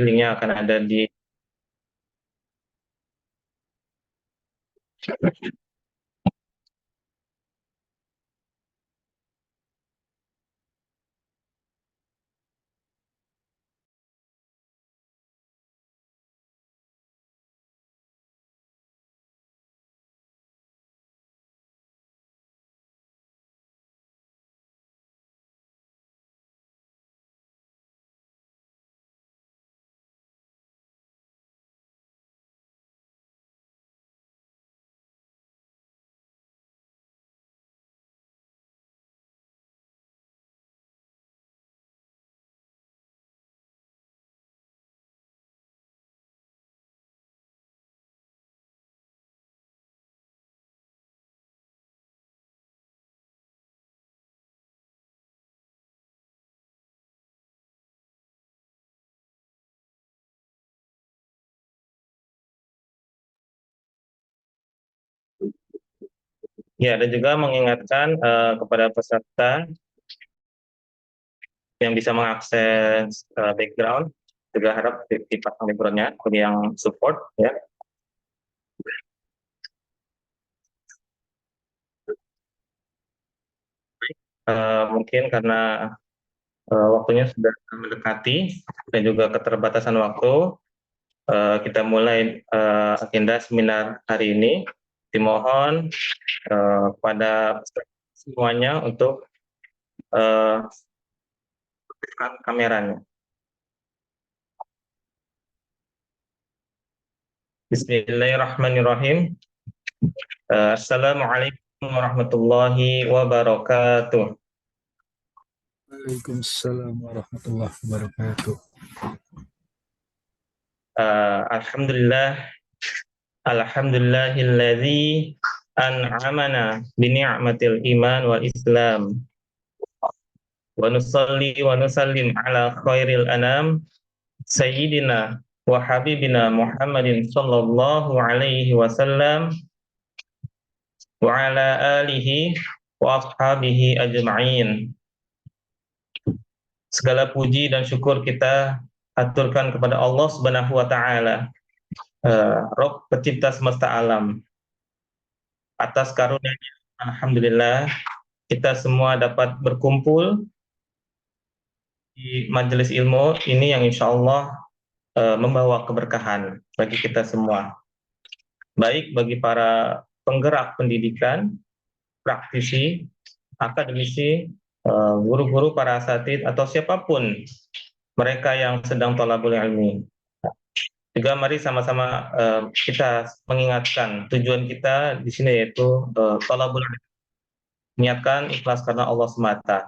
linknya akan ada di ya, dan juga mengingatkan kepada peserta yang bisa mengakses background, juga harap dipasang backgroundnya bagi yang support ya. Mungkin karena waktunya sudah mendekati dan juga keterbatasan waktu, kita mulai agenda seminar hari ini. Dimohon pada semuanya untuk aktifkan kameranya. Bismillahirrahmanirrahim. Assalamualaikum warahmatullahi wabarakatuh. Waalaikumsalam warahmatullahi wabarakatuh. Alhamdulillah, alhamdulillahilladzi an'amana bi ni'matil iman wal islam. Wa nusalli wa nusallim ala khairil anam sayyidina wa habibina Muhammadin sallallahu alaihi wasallam wa ala alihi wa ashabihi ajma'in. Segala puji dan syukur kita aturkan kepada Allah Subhanahu wa taala, Rabb pencipta semesta alam. Atas karunia-Nya alhamdulillah kita semua dapat berkumpul di majelis ilmu ini yang insya Allah membawa keberkahan bagi kita semua. Baik bagi para penggerak pendidikan, praktisi, akademisi, guru-guru, para asatid, atau siapapun mereka yang sedang thalabul ilmi. Juga mari sama-sama kita mengingatkan tujuan kita di sini, yaitu thalabul ilmi, niatkan ikhlas karena Allah semata.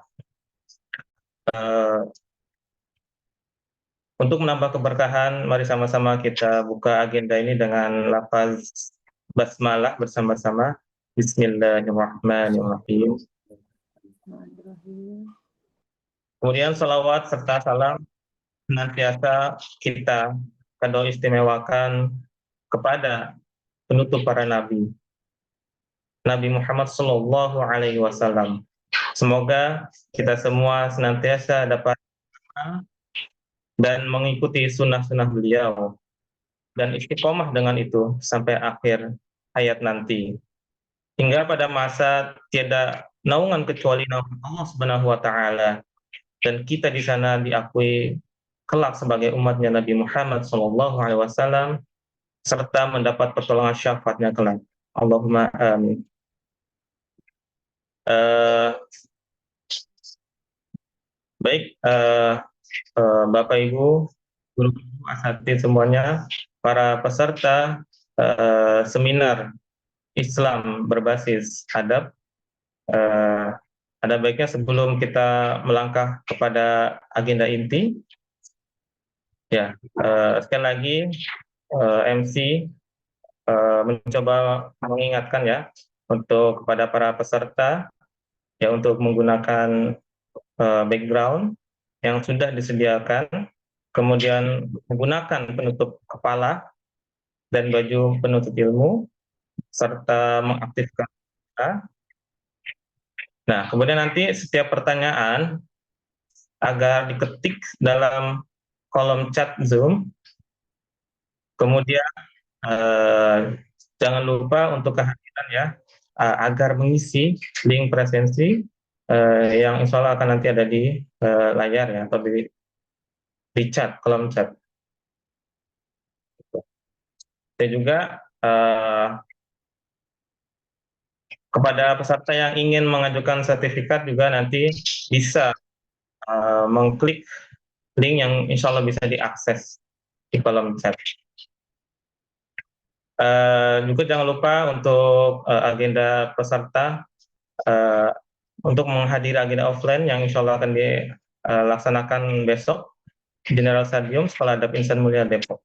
Untuk menambah keberkahan, mari sama-sama kita buka agenda ini dengan lafaz basmalah bersama-sama. Bismillahirrahmanirrahim. Kemudian salawat serta salam senantiasa kita kado istimewakan kepada penutup para nabi, Nabi Muhammad Sallallahu Alaihi Wasallam. Semoga kita semua senantiasa dapat dan mengikuti sunnah-sunnah beliau dan istiqomah dengan itu sampai akhir hayat nanti, hingga pada masa tiada naungan kecuali naungan Allah Subhanahu wa taala, dan kita di sana diakui kelak sebagai umatnya Nabi Muhammad sallallahu alaihi wasallam serta mendapat pertolongan syafaatnya kelak. Allahumma amin. Baik, Bapak Ibu, guru-guru, asatidz semuanya, para peserta seminar Islam berbasis adab, ada baiknya sebelum kita melangkah kepada agenda inti, ya, sekali lagi MC mencoba mengingatkan ya untuk kepada para peserta ya untuk menggunakan background yang sudah disediakan, kemudian menggunakan penutup kepala dan baju penutup ilmu, serta mengaktifkan kamera. Nah, kemudian nanti setiap pertanyaan agar diketik dalam kolom chat Zoom. Kemudian jangan lupa untuk kehadiran ya, agar mengisi link presensi yang insya Allah akan nanti ada di layar ya, atau di chat, kolom chat. Dan juga kepada peserta yang ingin mengajukan sertifikat juga nanti bisa mengklik link yang insya Allah bisa diakses di kolom chat. Juga jangan lupa untuk agenda peserta untuk menghadiri agenda offline yang insya Allah akan dilaksanakan besok di General Stadium Sekolah Adab Insan Mulia Depok.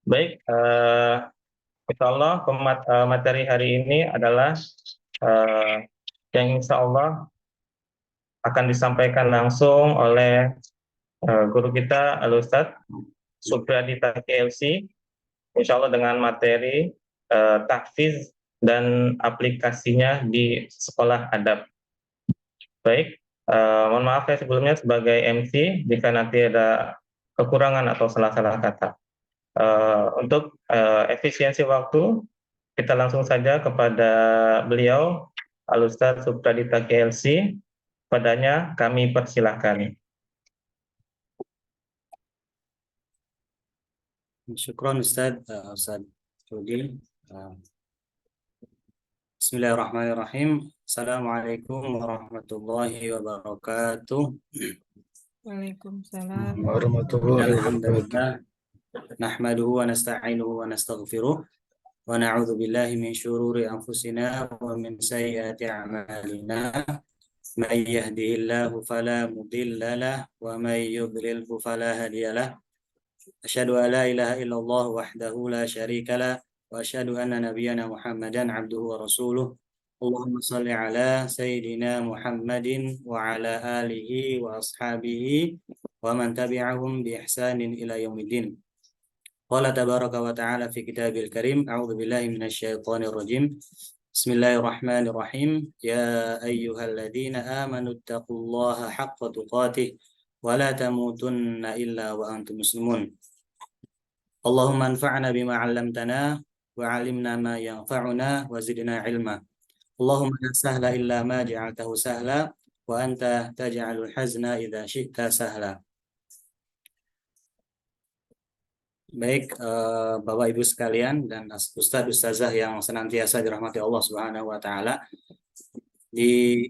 Baik, insya Allah materi hari ini adalah yang insya Allah akan disampaikan langsung oleh guru kita Al-Ustadz Supriyadita KLC, insya Allah dengan materi tahfiz dan aplikasinya di sekolah adab. Baik, mohon maaf ya sebelumnya sebagai MC jika nanti ada kekurangan atau salah-salah kata. Untuk efisiensi waktu, kita langsung saja kepada beliau, Al-Ustadz Supradita KLC. Padanya kami persilahkan. Syukron Ustaz, Ustaz Rudi. Bismillahirrahmanirrahim. Assalamualaikum warahmatullahi wabarakatuh. Waalaikumsalam warahmatullahi wabarakatuh. Alhamdulillah. Nahmaduhu wa nasta'inuhu wa nastaghfiruh. Wa na'udzu billahi min syururi anfusina wa min sayyiati a'malina. May yahdihillahu fala mudilla lahu wa may yudlilhu fala hadiya lahu. Asyhadu an la ilaha illallah wahdahu la syarika lah wa asyhadu anna nabiyyana Muhammadan abduhu wa rasuluh. Allahumma shalli ala sayyidina Muhammadin wa ala alihi wa ashabihi wa man tabi'ahum bi ihsanin ila yaumiddin. Qala tabaraka wa ta'ala fi kitabil karim, a'udzu billahi minasy syaithanir rajim. Bismillahirrahmanirrahim. Ya ayyuhalladzina amanu taqullaha haqqa tuqatih wa la tamutunna illa wa antum muslimun. Allahumma anfa'na bima 'allamtana wa 'allimna ma yanfa'una wa zidna 'ilma. Allahumma la sahla illa ma ja'altahu sahla wa anta taj'alul hazna idza syi'ta sahla. Baik, Bapak Ibu sekalian dan Ustadz Ustazah yang senantiasa dirahmati Allah Subhanahu wa taala, di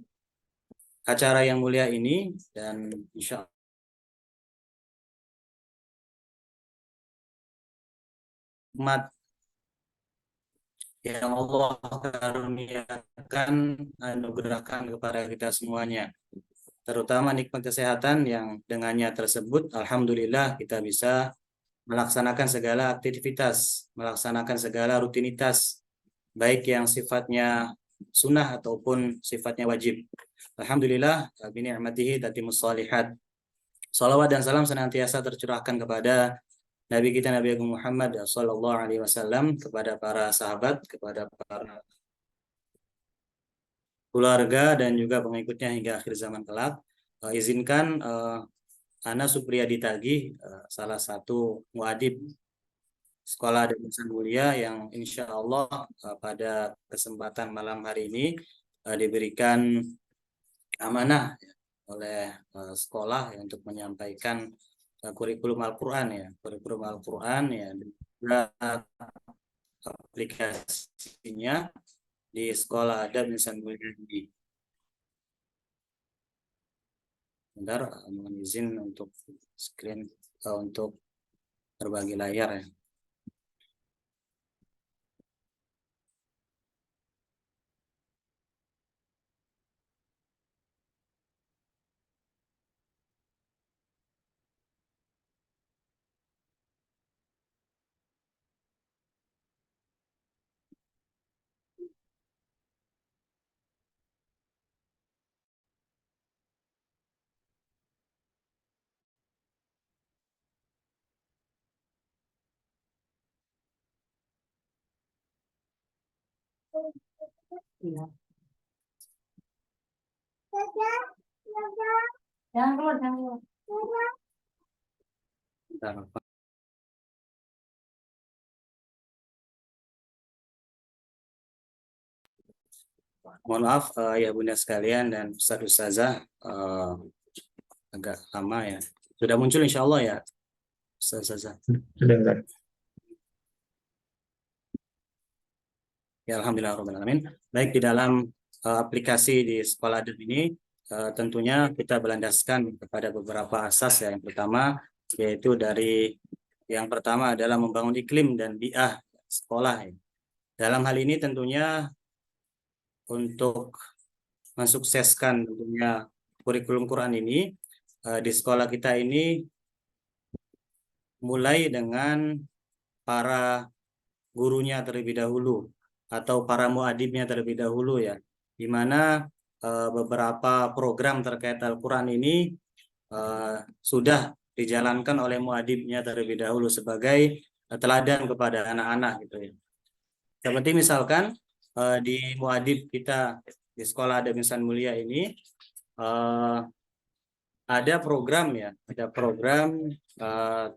acara yang mulia ini dan insya umat yang Allah karuniakan, anugerahkan kepada kita semuanya, terutama nikmat kesehatan yang dengannya tersebut alhamdulillah kita bisa melaksanakan segala aktivitas, melaksanakan segala rutinitas, baik yang sifatnya sunnah ataupun sifatnya wajib. Alhamdulillah, bi ni'matihi tatimmus shalihat. Salawat dan salam senantiasa tercurahkan kepada Nabi kita Nabi Agung Muhammad sallallahu alaihi wasallam, kepada para sahabat, kepada para keluarga dan juga pengikutnya hingga akhir zaman kelak. Izinkan Ana Supriyadita Tagih, salah satu muadib Sekolah Adab Insan Mulia yang insya Allah pada kesempatan malam hari ini diberikan amanah oleh sekolah untuk menyampaikan kurikulum Al-Quran ya, dan aplikasinya di Sekolah Adab Insan Mulia ini. Bentar, mohon izin untuk screen untuk berbagi layar ya. Iya. Jangan keluar, jangan keluar. Bentar. Mohon maaf ya Bunda sekalian dan Ustaz Ustazah, agak lama ya. Sudah muncul insya Allah ya Ustaz Ustazah. Sudah Ustaz. Ya Alhamdulillah Rabbil Alamin. Baik, di dalam aplikasi di Sekolah Adab ini tentunya kita berlandaskan kepada beberapa asas ya. Yang pertama yaitu yang pertama adalah membangun iklim dan bi'ah sekolah ya. Dalam hal ini tentunya untuk mensukseskan tentunya kurikulum Quran ini di sekolah kita ini mulai dengan para gurunya terlebih dahulu atau para muadibnya terlebih dahulu ya, di mana beberapa program terkait Al-Quran ini sudah dijalankan oleh muadibnya terlebih dahulu sebagai teladan kepada anak-anak gitu ya. Seperti misalkan di muadib kita di Sekolah Adab Insan Mulia ini ada program ya, ada program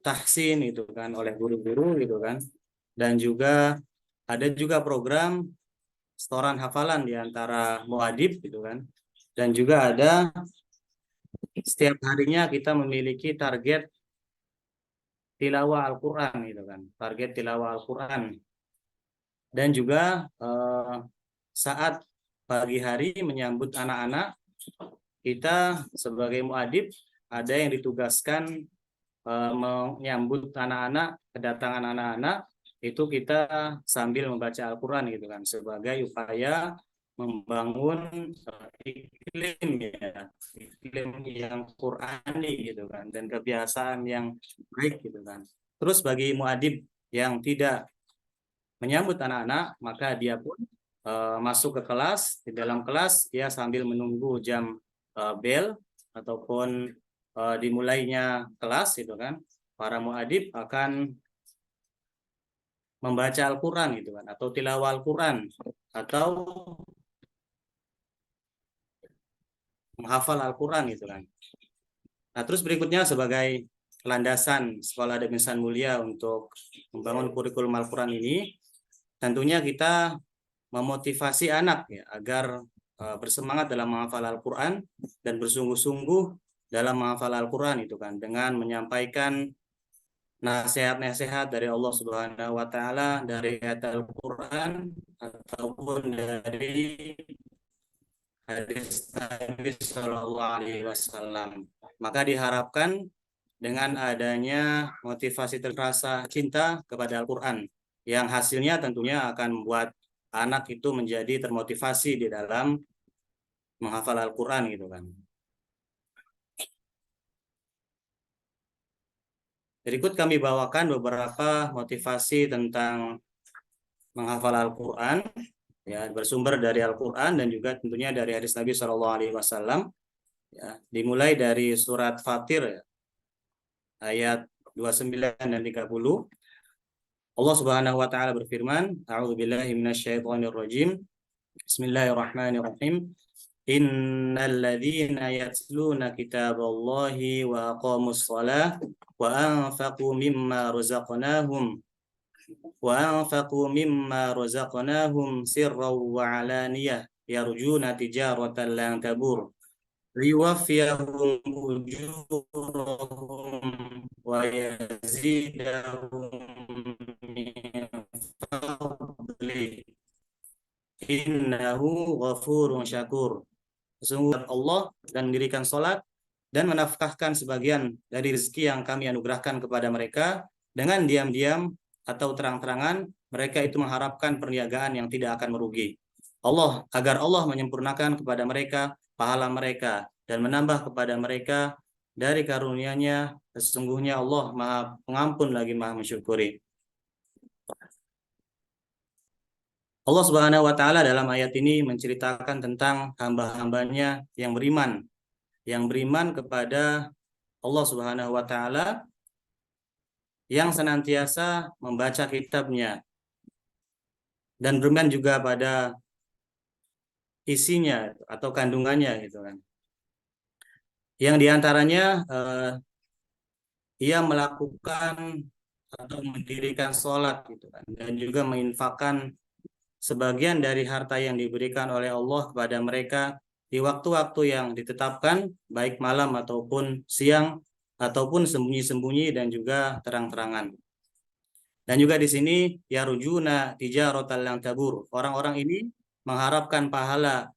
tahsin itu kan oleh guru-guru gitu kan, dan juga ada juga program setoran hafalan di antara muadib gitu kan, dan juga ada setiap harinya kita memiliki target tilawah Al-Quran gitu kan, target tilawah Al-Quran, dan juga saat pagi hari menyambut anak-anak, kita sebagai muadib ada yang ditugaskan menyambut anak-anak, kedatangan anak-anak itu kita sambil membaca Al-Quran gitu kan, sebagai upaya membangun iklim ya, iklim yang Qurani gitu kan, dan kebiasaan yang baik gitu kan. Terus bagi muadib yang tidak menyambut anak-anak, maka dia pun masuk ke kelas, di dalam kelas dia sambil menunggu jam bel ataupun dimulainya kelas itu kan, para muadib akan membaca Al-Quran gitu kan, atau tilawah Al-Quran, atau menghafal Al-Quran gitu kan. Nah, terus berikutnya sebagai landasan Sekolah Adab Insan Mulia untuk membangun kurikulum Al-Quran ini, tentunya kita memotivasi anak ya, agar bersemangat dalam menghafal Al-Quran dan bersungguh-sungguh dalam menghafal Al-Quran itu kan, dengan menyampaikan nasihat-nasihat dari Allah Subhanahu wa taala dari ayat Al-Qur'an ataupun dari hadis Nabi Shallallahu alaihi wasallam. Maka diharapkan dengan adanya motivasi terasa cinta kepada Al-Qur'an, yang hasilnya tentunya akan membuat anak itu menjadi termotivasi di dalam menghafal Al-Qur'an gitu kan. Berikut kami bawakan beberapa motivasi tentang menghafal Al-Quran, ya, bersumber dari Al-Quran dan juga tentunya dari hadis Nabi Shallallahu Alaihi Wasallam. Ya, dimulai dari surat Fatir ya, ayat 29 dan 30. Allah Subhanahu Wa Taala berfirman, A'udzubillahi minasyaitonirrajim. Bismillahirrahmanirrahim. Innal ladzina yatluna kitaballahi wa aqamus shalah wa anfaqu mimma razaqnahum sirran wa alaniyah yarjuna tijaratan lan tabur liwafiyahum ujurahum wa yazidahum min fadli innahu ghafurun syakur. Sesungguhnya Allah dan mendirikan sholat dan menafkahkan sebagian dari rezeki yang kami anugerahkan kepada mereka dengan diam-diam atau terang-terangan, mereka itu mengharapkan perniagaan yang tidak akan merugi. Agar Allah menyempurnakan kepada mereka pahala mereka dan menambah kepada mereka dari karunia-Nya. Sesungguhnya Allah Maha Pengampun lagi Maha Mensyukuri. Allah Subhanahu wa taala dalam ayat ini menceritakan tentang hamba-hambanya yang beriman kepada Allah Subhanahu wa taala, yang senantiasa membaca kitabnya dan beriman juga pada isinya atau kandungannya gitu kan. Yang diantaranya ia melakukan atau mendirikan sholat gitu kan, dan juga menginfakkan sebagian dari harta yang diberikan oleh Allah kepada mereka di waktu-waktu yang ditetapkan, baik malam ataupun siang, ataupun sembunyi-sembunyi dan juga terang-terangan. Dan juga di sini yarjuna tijaratan lan tabur. Orang-orang ini mengharapkan pahala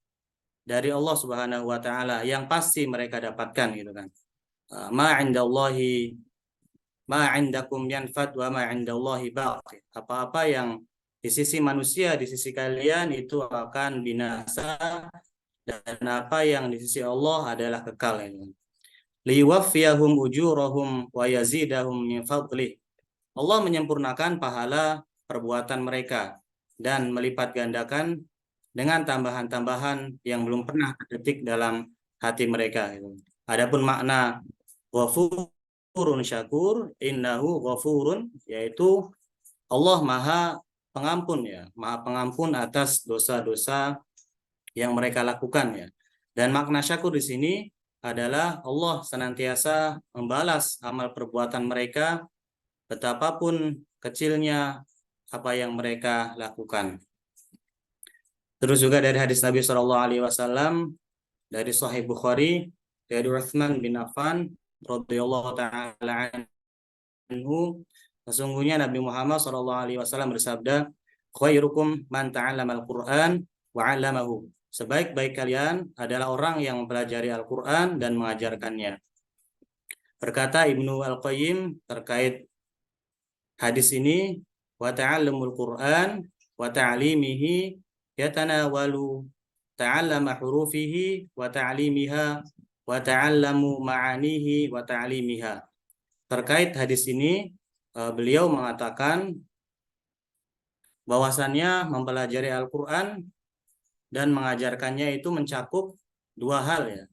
dari Allah Subhanahu wa taala yang pasti mereka dapatkan gitu kan. Ma 'indallahi ma 'indakum yanfad wa ma 'indallahi baqi. Apa-apa yang di sisi manusia, di sisi kalian itu akan binasa, dan apa yang di sisi Allah adalah kekal gitu. Liwaffiyahum ujurahum wa yazidahum min fadlih. Allah menyempurnakan pahala perbuatan mereka dan melipat gandakan dengan tambahan-tambahan yang belum pernah terdetik dalam hati mereka. Adapun makna ghafurun syakur, innahu ghafurun, yaitu Allah Maha Pengampun ya, Maha Pengampun atas dosa-dosa yang mereka lakukan ya. Dan makna syakur di sini adalah Allah senantiasa membalas amal perbuatan mereka betapapun kecilnya apa yang mereka lakukan. Terus juga dari hadis Nabi Shallallahu Alaihi Wasallam dari Sahih Bukhari dari Utsman bin Affan radhiyallahu taala anhu, sesungguhnya Nabi Muhammad Shallallahu Alaihi Wasallam bersabda, khairukum man ta'allama al-Quran wa 'allamahu. Sebaik-baik kalian adalah orang yang mempelajari Al-Quran dan mengajarkannya. Berkata Ibnu Al-Qayyim terkait hadis ini, wa ta'allamul Qur'an wa ta'limihi yatanawalu ta'allama hurufihi wa ta'limiha wa ta'allamu ma'anihi wa ta'limiha. Terkait hadis ini, beliau mengatakan bahwasannya mempelajari Al-Qur'an dan mengajarkannya itu mencakup dua hal ya.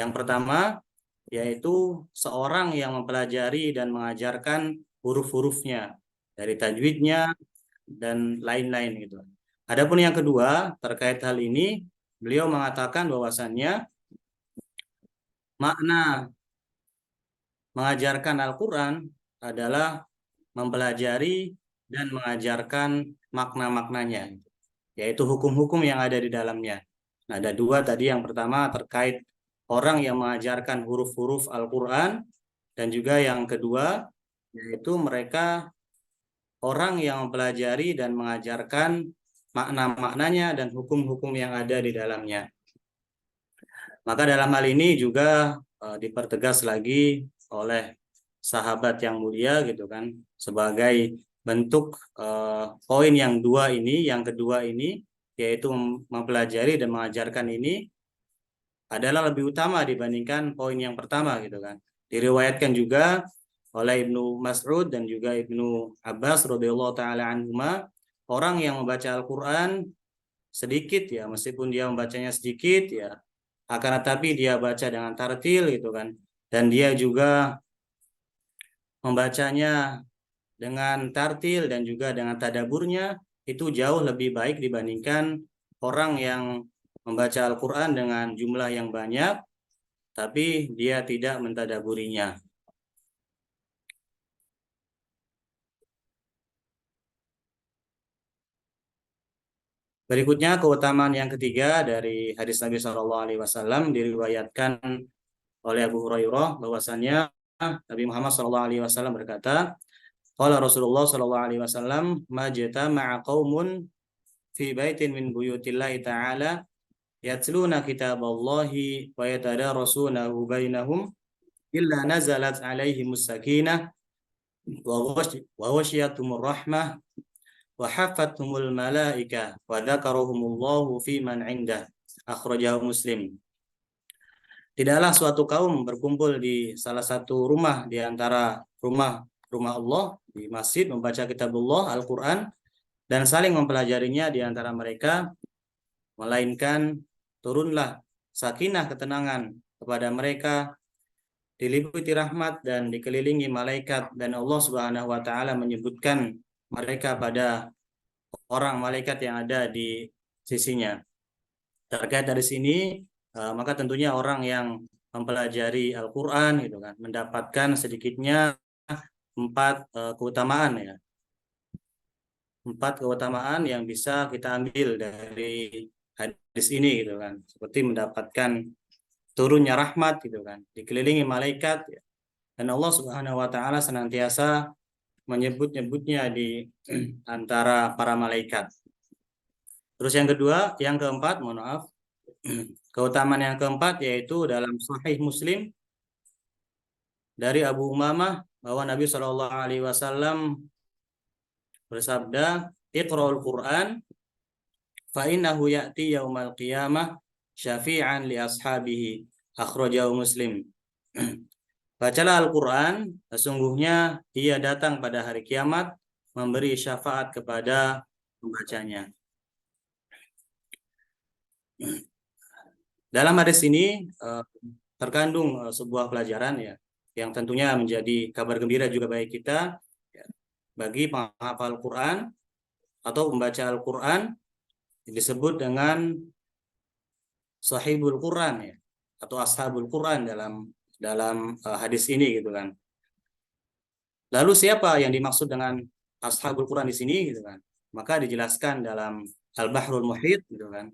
Yang pertama yaitu seorang yang mempelajari dan mengajarkan huruf-hurufnya dari tajwidnya dan lain-lain gitu. Adapun yang kedua terkait hal ini, beliau mengatakan bahwasannya makna mengajarkan Al-Quran adalah mempelajari dan mengajarkan makna-maknanya, yaitu hukum-hukum yang ada di dalamnya. Nah, ada dua tadi. Yang pertama terkait orang yang mengajarkan huruf-huruf Al-Quran, dan juga yang kedua yaitu mereka orang yang mempelajari dan mengajarkan makna-maknanya dan hukum-hukum yang ada di dalamnya. Maka dalam hal ini juga dipertegas lagi oleh sahabat yang mulia gitu kan, sebagai bentuk poin yang dua ini, yang kedua ini, yaitu mempelajari dan mengajarkan ini adalah lebih utama dibandingkan poin yang pertama gitu kan. Diriwayatkan juga oleh Ibnu Mas'ud dan juga Ibnu Abbas radhiyallahu taala anhuma, orang yang membaca Al-Qur'an sedikit ya, meskipun dia membacanya sedikit ya, akan tetapi dia baca dengan tartil gitu kan, dan dia juga membacanya dengan tartil dan juga dengan tadaburnya, itu jauh lebih baik dibandingkan orang yang membaca Al-Quran dengan jumlah yang banyak tapi dia tidak mentadaburinya. Berikutnya keutamaan yang ketiga dari hadis Nabi SAW diriwayatkan oleh Abu Hurairah bahwasannya Nabi Muhammad SAW berkata, qala Rasulullah SAW, majtama'a qaumun fi baitin min buyutillahi ta'ala yatluna kitaballahi wa yatadarasunahu bainahum illa nazalat alaihimus sakinah wa ghashiyatuhumur rahmah wa hafathumul malaika wa dzakarahumullahu fi man 'indah. Akhrajahu Muslim. Tidaklah suatu kaum berkumpul di salah satu rumah di antara rumah Allah, di masjid, membaca kitabullah Al-Quran dan saling mempelajarinya di antara mereka, melainkan turunlah sakinah, ketenangan kepada mereka, diliputi rahmat dan dikelilingi malaikat, dan Allah Subhanahu wa taala menyebutkan mereka pada orang malaikat yang ada di sisinya. Terkait dari sini, maka tentunya orang yang mempelajari Al-Quran gitu kan, mendapatkan sedikitnya keutamaan ya. 4 keutamaan yang bisa kita ambil dari hadis ini gitu kan. Seperti mendapatkan turunnya rahmat gitu kan, dikelilingi malaikat ya. Dan Allah Subhanahu wa taala senantiasa menyebut-nyebutnya di antara para malaikat. Terus yang keempat, mohon maaf. Keutamaan yang keempat yaitu dalam Sahih Muslim dari Abu Umamah bahwa Nabi Shallallahu alaihi wasallam bersabda, "Iqra'ul Qur'an fa innahu ya'ti yaumal qiyamah syafi'an li ashabihi." Akhrajahu Muslim. Bacalah Al-Qur'an, sesungguhnya ia datang pada hari kiamat memberi syafaat kepada pembacanya. Dalam hadis ini terkandung sebuah pelajaran ya, yang tentunya menjadi kabar gembira juga bagi kita ya, bagi penghafal Quran atau pembaca Al-Quran disebut dengan sahibul Quran ya, atau ashabul Quran dalam hadis ini gitu kan. Lalu siapa yang dimaksud dengan ashabul Quran di sini gitu kan? Maka dijelaskan dalam Al-Bahrul Muhit gitu kan.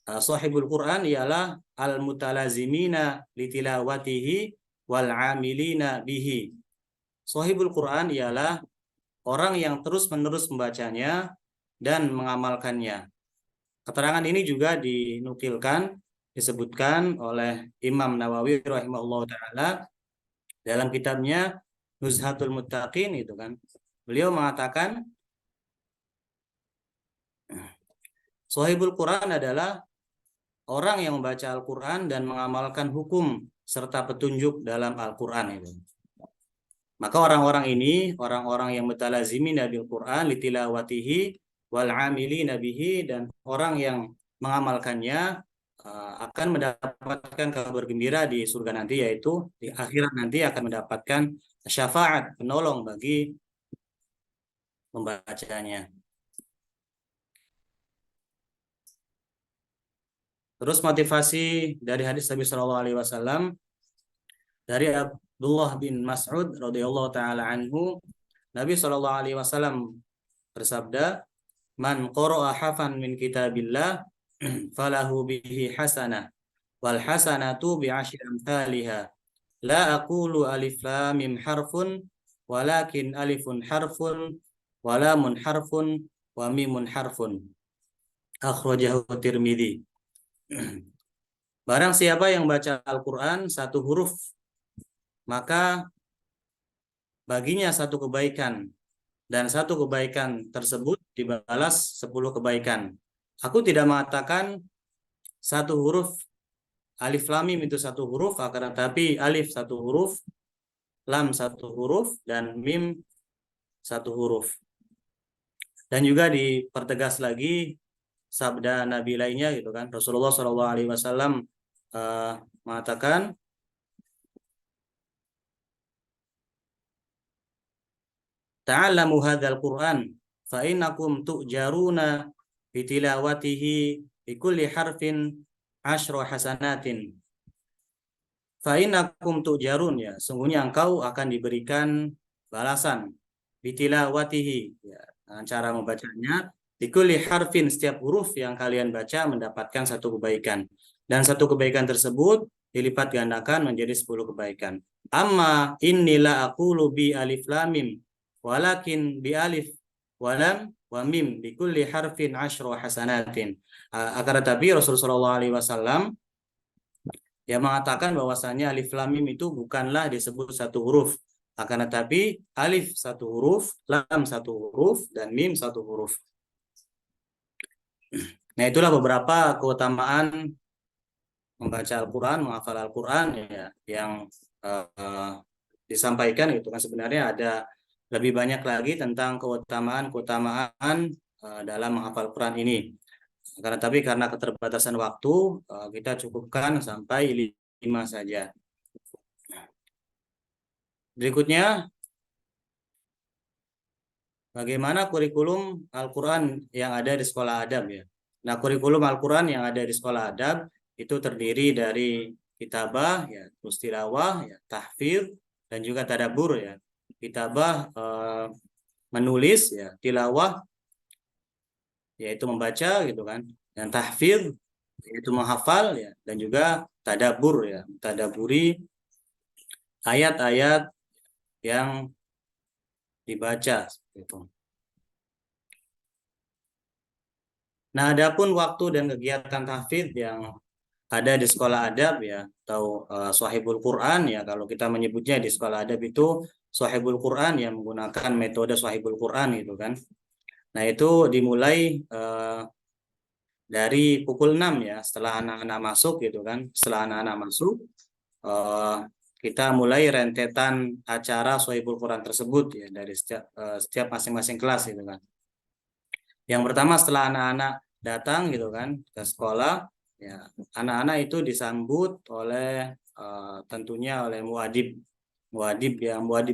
Sahibul Quran ialah al-mutalazimina litilawatihi wal amilina bihi. Sahibul Quran ialah orang yang terus-menerus membacanya dan mengamalkannya. Keterangan ini juga disebutkan oleh Imam Nawawi rahimahullah ta'ala dalam kitabnya Nuzhatul Muttaqin itu kan. Beliau mengatakan Sahibul Quran adalah orang yang membaca Al-Quran dan mengamalkan hukum serta petunjuk dalam Al-Quran itu. Maka orang-orang ini, orang-orang yang mutalazimina bil Quran litilawatihi wal amilina bihi, dan orang yang mengamalkannya akan mendapatkan kabar gembira di surga nanti, yaitu di akhirat nanti akan mendapatkan syafaat, penolong bagi pembacanya. Terus motivasi dari hadis Nabi Shallallahu alaihi wasallam dari Abdullah bin Mas'ud radhiyallahu taala anhu, Nabi Shallallahu alaihi wasallam bersabda, "Man qara'a hafan min kitabillah falahu bihi hasanah wal hasanatu bi asyri amsalha. La aqulu alif lam mim harfun walakin alifun harfun wa lamun harfun wa mimun harfun." Akhrajahu Tirmidzi. Barang siapa yang baca Al-Quran satu huruf, maka baginya satu kebaikan, dan satu kebaikan tersebut dibalas 10 kebaikan. Aku tidak mengatakan satu huruf alif lam mim itu satu huruf, akan tetapi alif satu huruf, lam satu huruf, dan mim satu huruf. Dan juga dipertegas lagi sabda Nabi lainnya gitu kan. Rasulullah Shallallahu alaihi wasallam mengatakan, "Ta'allamu hadzal Qur'an fa innakum tu'jaruna bi tilawatihi bi kulli harfin 10 hasanatin." Fa innakum tu'jarun, ya, sungguhnya engkau akan diberikan balasan bi tilawatihi, ya, dengan cara membacanya, bi kulli harfin, setiap huruf yang kalian baca mendapatkan satu kebaikan, dan satu kebaikan tersebut dilipat gandakan menjadi 10 kebaikan. Amma innila aqulu bi alif lam mim walakin bi alif walam wa mim bi kulli harfin 10 hasanatin. Akan tetapi Rasulullah SAW yang mengatakan bahwasanya alif lam mim itu bukanlah disebut satu huruf, akan tetapi alif satu huruf, lam satu huruf, dan mim satu huruf. Nah, itulah beberapa keutamaan membaca Al-Quran, menghafal Al-Quran ya, yang disampaikan gitu kan. Sebenarnya ada lebih banyak lagi tentang keutamaan dalam menghafal Quran ini. Tapi karena keterbatasan waktu, kita cukupkan sampai 5 saja. Berikutnya, bagaimana kurikulum Al-Quran yang ada di sekolah adab ya. Nah, kurikulum Al-Quran yang ada di sekolah adab itu terdiri dari kitabah, ya, terus tilawah, ya, tahfidz, dan juga tadabbur ya. kitabah menulis ya, tilawah yaitu membaca gitu kan, dan tahfidz yaitu menghafal ya, dan juga tadabur ya, tadaburi ayat-ayat yang dibaca seperti itu. Nah, adapun waktu dan kegiatan tahfidz yang ada di sekolah adab ya, atau Shahibul Quran ya, kalau kita menyebutnya di sekolah adab itu Shahibul Quran yang menggunakan metode Shahibul Quran gitu kan. Nah, itu dimulai dari pukul 6 ya, setelah anak-anak masuk gitu kan. Setelah anak-anak masuk, kita mulai rentetan acara Shahibul Quran tersebut ya, dari setiap masing-masing kelas gitu kan. Yang pertama, setelah anak-anak datang gitu kan ke sekolah ya, anak-anak itu disambut oleh tentunya oleh muadib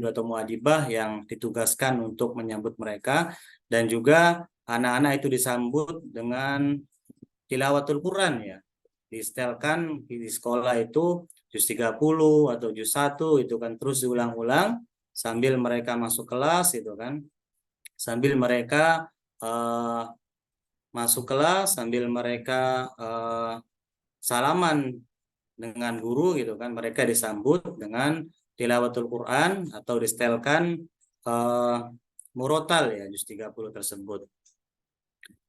atau muadibah yang ditugaskan untuk menyambut mereka, dan juga anak-anak itu disambut dengan tilawatul Quran ya. Disetelkan di sekolah itu juz 30 atau juz 1 itu kan, terus diulang-ulang sambil mereka masuk kelas itu kan. Sambil mereka masuk kelas, sambil mereka salaman dengan guru gitu kan, mereka disambut dengan tilawatul Quran atau disetelkan murotal ya, juz 30 tersebut.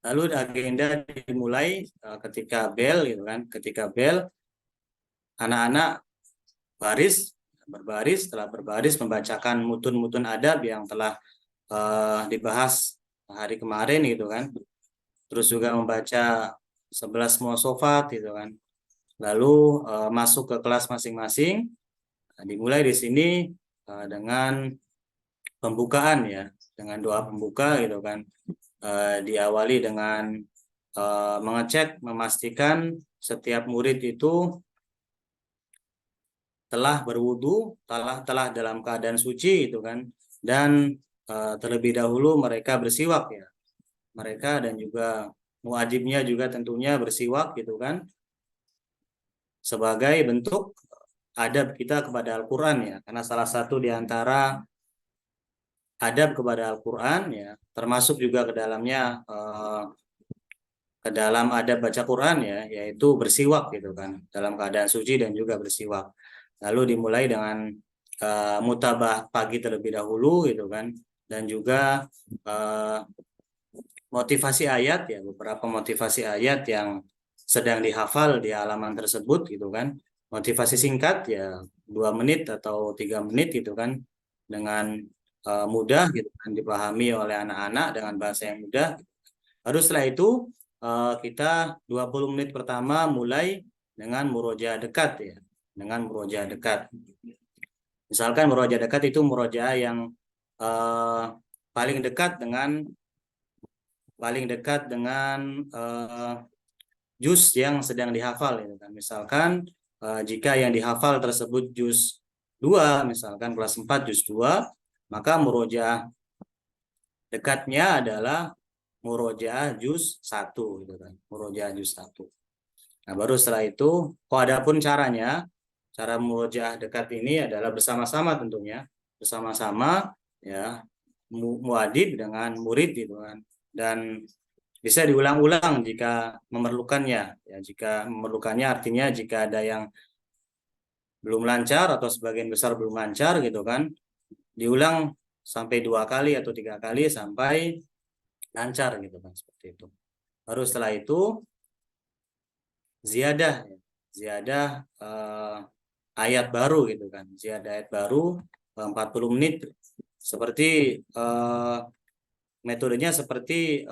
Lalu agenda dimulai ketika bel gitu kan. Ketika bel, anak-anak berbaris, setelah berbaris membacakan mutun-mutun adab yang telah dibahas hari kemarin gitu kan. Terus juga membaca 11 muasofat gitu kan. Lalu masuk ke kelas masing-masing. Nah, dimulai di sini dengan pembukaan ya, dengan doa pembuka gitu kan. Diawali dengan mengecek, memastikan setiap murid itu telah berwudu, telah dalam keadaan suci gitu kan, dan terlebih dahulu mereka bersiwak ya, mereka dan juga muadibnya juga tentunya bersiwak gitu kan, sebagai bentuk adab kita kepada Al-Quran ya, karena salah satu di antara adab kepada Al-Quran ya, termasuk juga ke dalamnya ke dalam adab baca Quran ya, yaitu bersiwak gitu kan, dalam keadaan suci dan juga bersiwak. Lalu dimulai dengan mutabah pagi terlebih dahulu gitu kan, dan juga motivasi ayat ya, beberapa motivasi ayat yang sedang dihafal di halaman tersebut gitu kan. Motivasi singkat ya, 2 menit atau 3 menit gitu kan, dengan mudah gitu kan, dipahami oleh anak-anak dengan bahasa yang mudah. Lalu setelah itu kita 20 menit pertama mulai dengan murojaah dekat ya, dengan murojaah dekat. Misalkan murojaah dekat itu murojaah yang paling dekat dengan juz yang sedang dihafal gitu kan. Misalkan jika yang dihafal tersebut juz 2, misalkan kelas 4 juz 2, maka murojaah dekatnya adalah murojaah juz 1 gitu kan. Murojaah juz 1. Nah, baru setelah itu, adapun caranya, cara murojaah dekat ini adalah bersama-sama tentunya, bersama-sama ya, muadib dengan murid gitu kan. Dan bisa diulang-ulang jika memerlukannya ya, jika memerlukannya artinya jika ada yang belum lancar atau sebagian besar belum lancar gitu kan, diulang sampai 2 kali atau 3 kali sampai lancar gitu kan, seperti itu. Baru setelah itu ziyadah ayat baru gitu kan, ziyadah ayat baru 40 menit, seperti metodenya seperti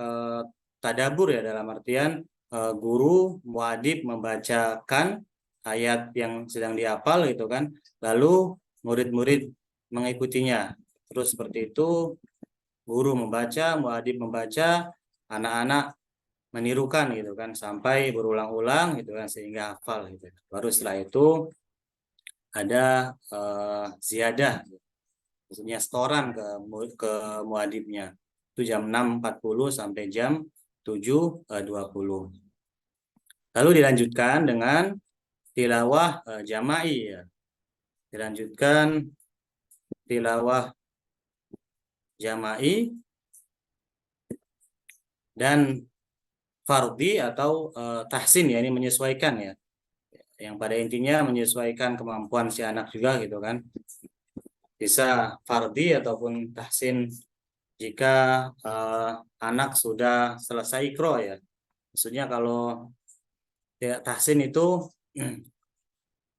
tadabur ya, dalam artian guru muadib membacakan ayat yang sedang dihafal gitu kan, lalu murid-murid mengikutinya. Terus seperti itu, guru membaca, muadib membaca, anak-anak menirukan gitu kan, sampai berulang-ulang gitu kan sehingga hafal gitu. Baru setelah itu ada ziyadah, maksudnya setoran ke muadibnya. Itu jam 6.40 sampai jam 7.20. Lalu dilanjutkan dengan tilawah jama'i ya. Dilanjutkan tilawah jama'i, dan fardhi atau tahsin ya, ini menyesuaikan ya. Yang pada intinya menyesuaikan kemampuan si anak juga gitu kan. Bisa fardhi ataupun tahsin jika anak sudah selesai ikro ya. Maksudnya kalau ya, tahsin itu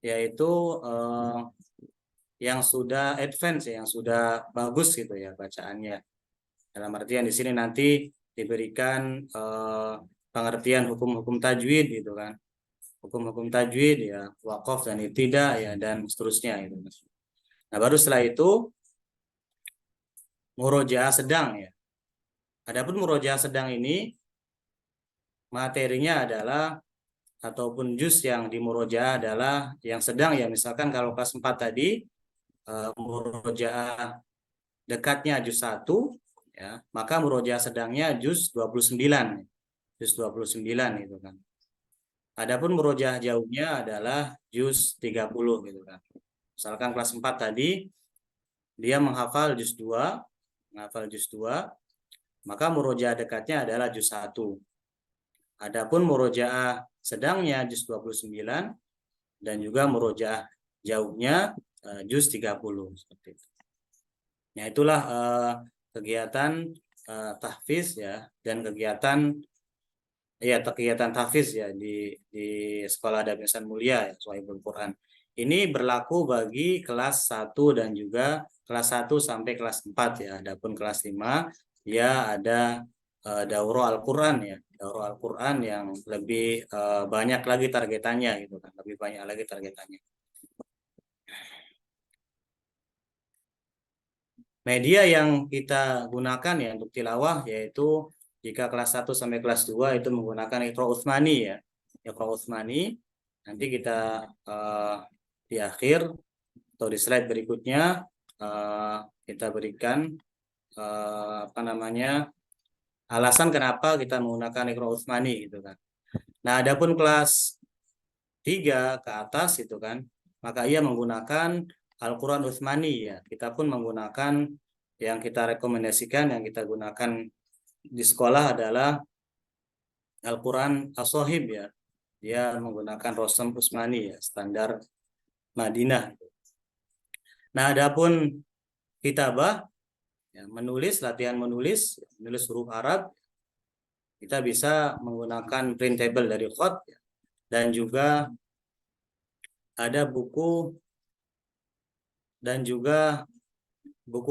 yaitu yang sudah advance ya, yang sudah bagus gitu ya bacaannya. Dalam artian di sini nanti diberikan pengertian hukum-hukum tajwid gitu kan. Hukum-hukum tajwid ya, waqaf dan ibtida ya, dan seterusnya gitu. Nah, baru setelah itu murojaah sedang ya. Adapun murojaah sedang ini materinya adalah ataupun juz yang dimurojaah adalah yang sedang ya. Misalkan kalau kelas 4 tadi murojaah dekatnya juz 1 ya, maka murojaah sedangnya juz 29. Juz 29 gitu kan. Adapun murojaah jauhnya adalah juz 30 gitu kan. Misalkan kelas 4 tadi dia menghafal juz 2, maka murojaah dekatnya adalah juz 1. Adapun murojaah sedangnya juz 29 dan juga murojaah jauhnya juz 30 seperti itu. Nah, itulah kegiatan tahfiz ya, dan kegiatan tahfiz ya di Sekolah Adab Ihsan Mulia ya, Shahibul Quran. Ini berlaku bagi kelas 1 dan juga kelas 1 sampai kelas 4 ya. Adapun kelas 5 ya ada daurah Al-Quran ya. Daurah Al-Quran yang lebih banyak lagi targetannya gitu kan. Lebih banyak lagi targetannya. Media yang kita gunakan ya untuk tilawah yaitu jika kelas 1 sampai kelas 2 itu menggunakan Iqra Utsmani ya. Iqra Utsmani. Nanti kita di akhir atau di slide berikutnya kita berikan alasan kenapa kita menggunakan Iqra Utsmani gitu kan. Nah, adapun kelas 3 ke atas itu kan, maka ia menggunakan Al-Quran Utsmani ya. Kita pun menggunakan yang kita rekomendasikan, yang kita gunakan di sekolah adalah Al-Quran As-Sohib ya. Dia menggunakan Rosem Utsmani ya, standar Madinah. Nah, adapun kitabah ya, latihan menulis huruf Arab, kita bisa menggunakan printable dari Khot ya. Dan juga ada buku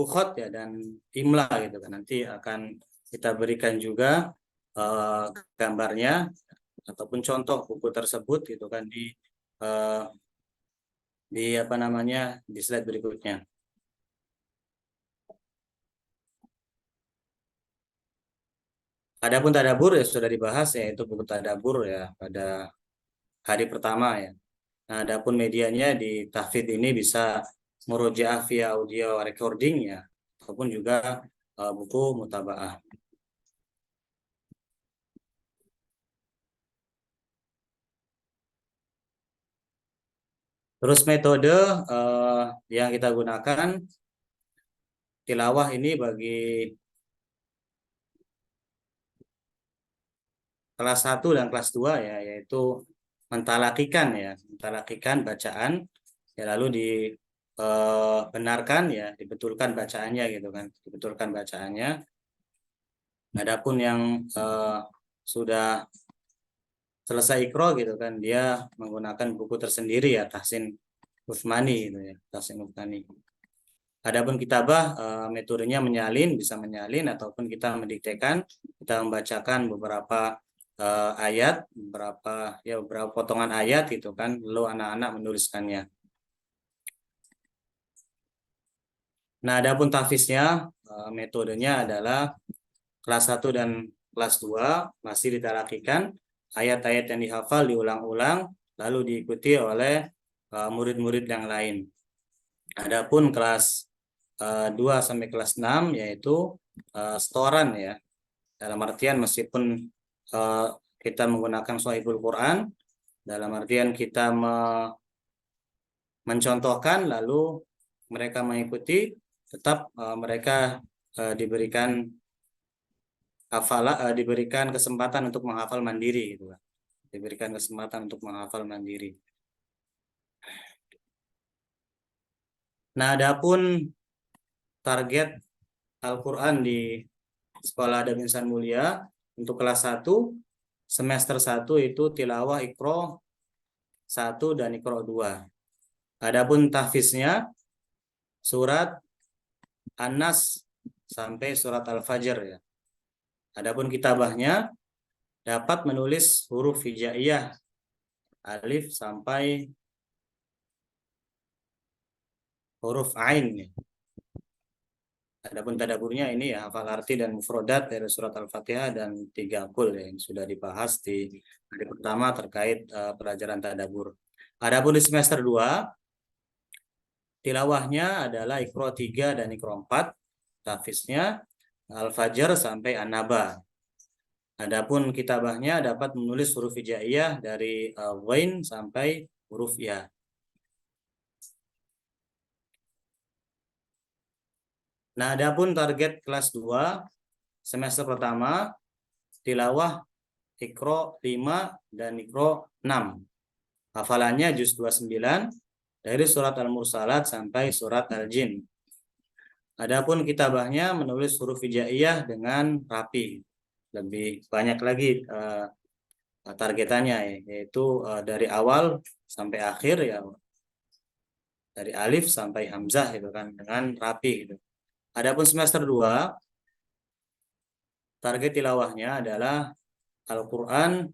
Khot ya, dan imla gitu kan. Nanti akan kita berikan juga gambarnya ataupun contoh buku tersebut gitu kan di slide berikutnya. Adapun tadabur ya sudah dibahas, yaitu buku tadabur ya pada hari pertama ya. Nah, adapun medianya di tahfidz ini bisa murojaah via audio recording ya, ataupun juga buku mutabaah. Terus metode yang kita gunakan tilawah ini bagi kelas 1 dan kelas 2 ya, yaitu mentalakikan bacaan ya, lalu dibenarkan ya, dibetulkan bacaannya gitu kan, dibetulkan bacaannya. Adapun yang sudah selesai ikro gitu kan, dia menggunakan buku tersendiri ya, Tahsin Utsmani gitu ya, Tahsin Utsmani. Adapun kitabah metodenya bisa menyalin ataupun kita mendiktekan, kita membacakan beberapa ayat, beberapa potongan ayat gitu kan, lalu anak-anak menuliskannya. Nah, adapun tahfiznya metodenya adalah kelas 1 dan kelas 2 masih ditalakikan, ayat-ayat yang dihafal diulang-ulang lalu diikuti oleh murid-murid yang lain. Adapun kelas 2 sampai kelas 6 yaitu setoran ya. Dalam artian meskipun kita menggunakan Shahibul Quran, dalam artian kita mencontohkan lalu mereka mengikuti, tetap mereka diberikan kesempatan untuk menghafal mandiri gitu kan. Diberikan kesempatan untuk menghafal mandiri. Nah, adapun target Al-Qur'an di Sekolah Adab Insan Mulia untuk kelas 1 semester 1 itu tilawah Iqra 1 dan Iqra 2. Adapun tahfiznya surat An-Nas sampai surat Al-Fajr ya. Adapun kitabahnya dapat menulis huruf hijaiyah alif sampai huruf ain ya. Adapun tadaburnya ini ya hafal arti dan mufrodat dari surat Al-Fatihah dan 3 qul ya, yang sudah dibahas di hari pertama terkait pelajaran tadabur. Adapun di semester 2 tilawahnya adalah Iqra 3 dan Iqra 4, tahfiznya Al-Fajr sampai An-Naba. Adapun kitabahnya dapat menulis huruf hijaiyah dari Ghain sampai huruf Ya. Nah, adapun target kelas 2 semester pertama tilawah Iqra 5 dan Iqra 6. Hafalannya juz 29 dari surat Al-Mursalat sampai surat Al-Jin. Adapun kitabahnya menulis huruf hijaiyah dengan rapi. Lebih banyak lagi targetannya ya, yaitu dari awal sampai akhir ya, dari alif sampai hamzah gitu kan, dengan rapi gitu. Adapun semester 2 target tilawahnya adalah Al-Qur'an,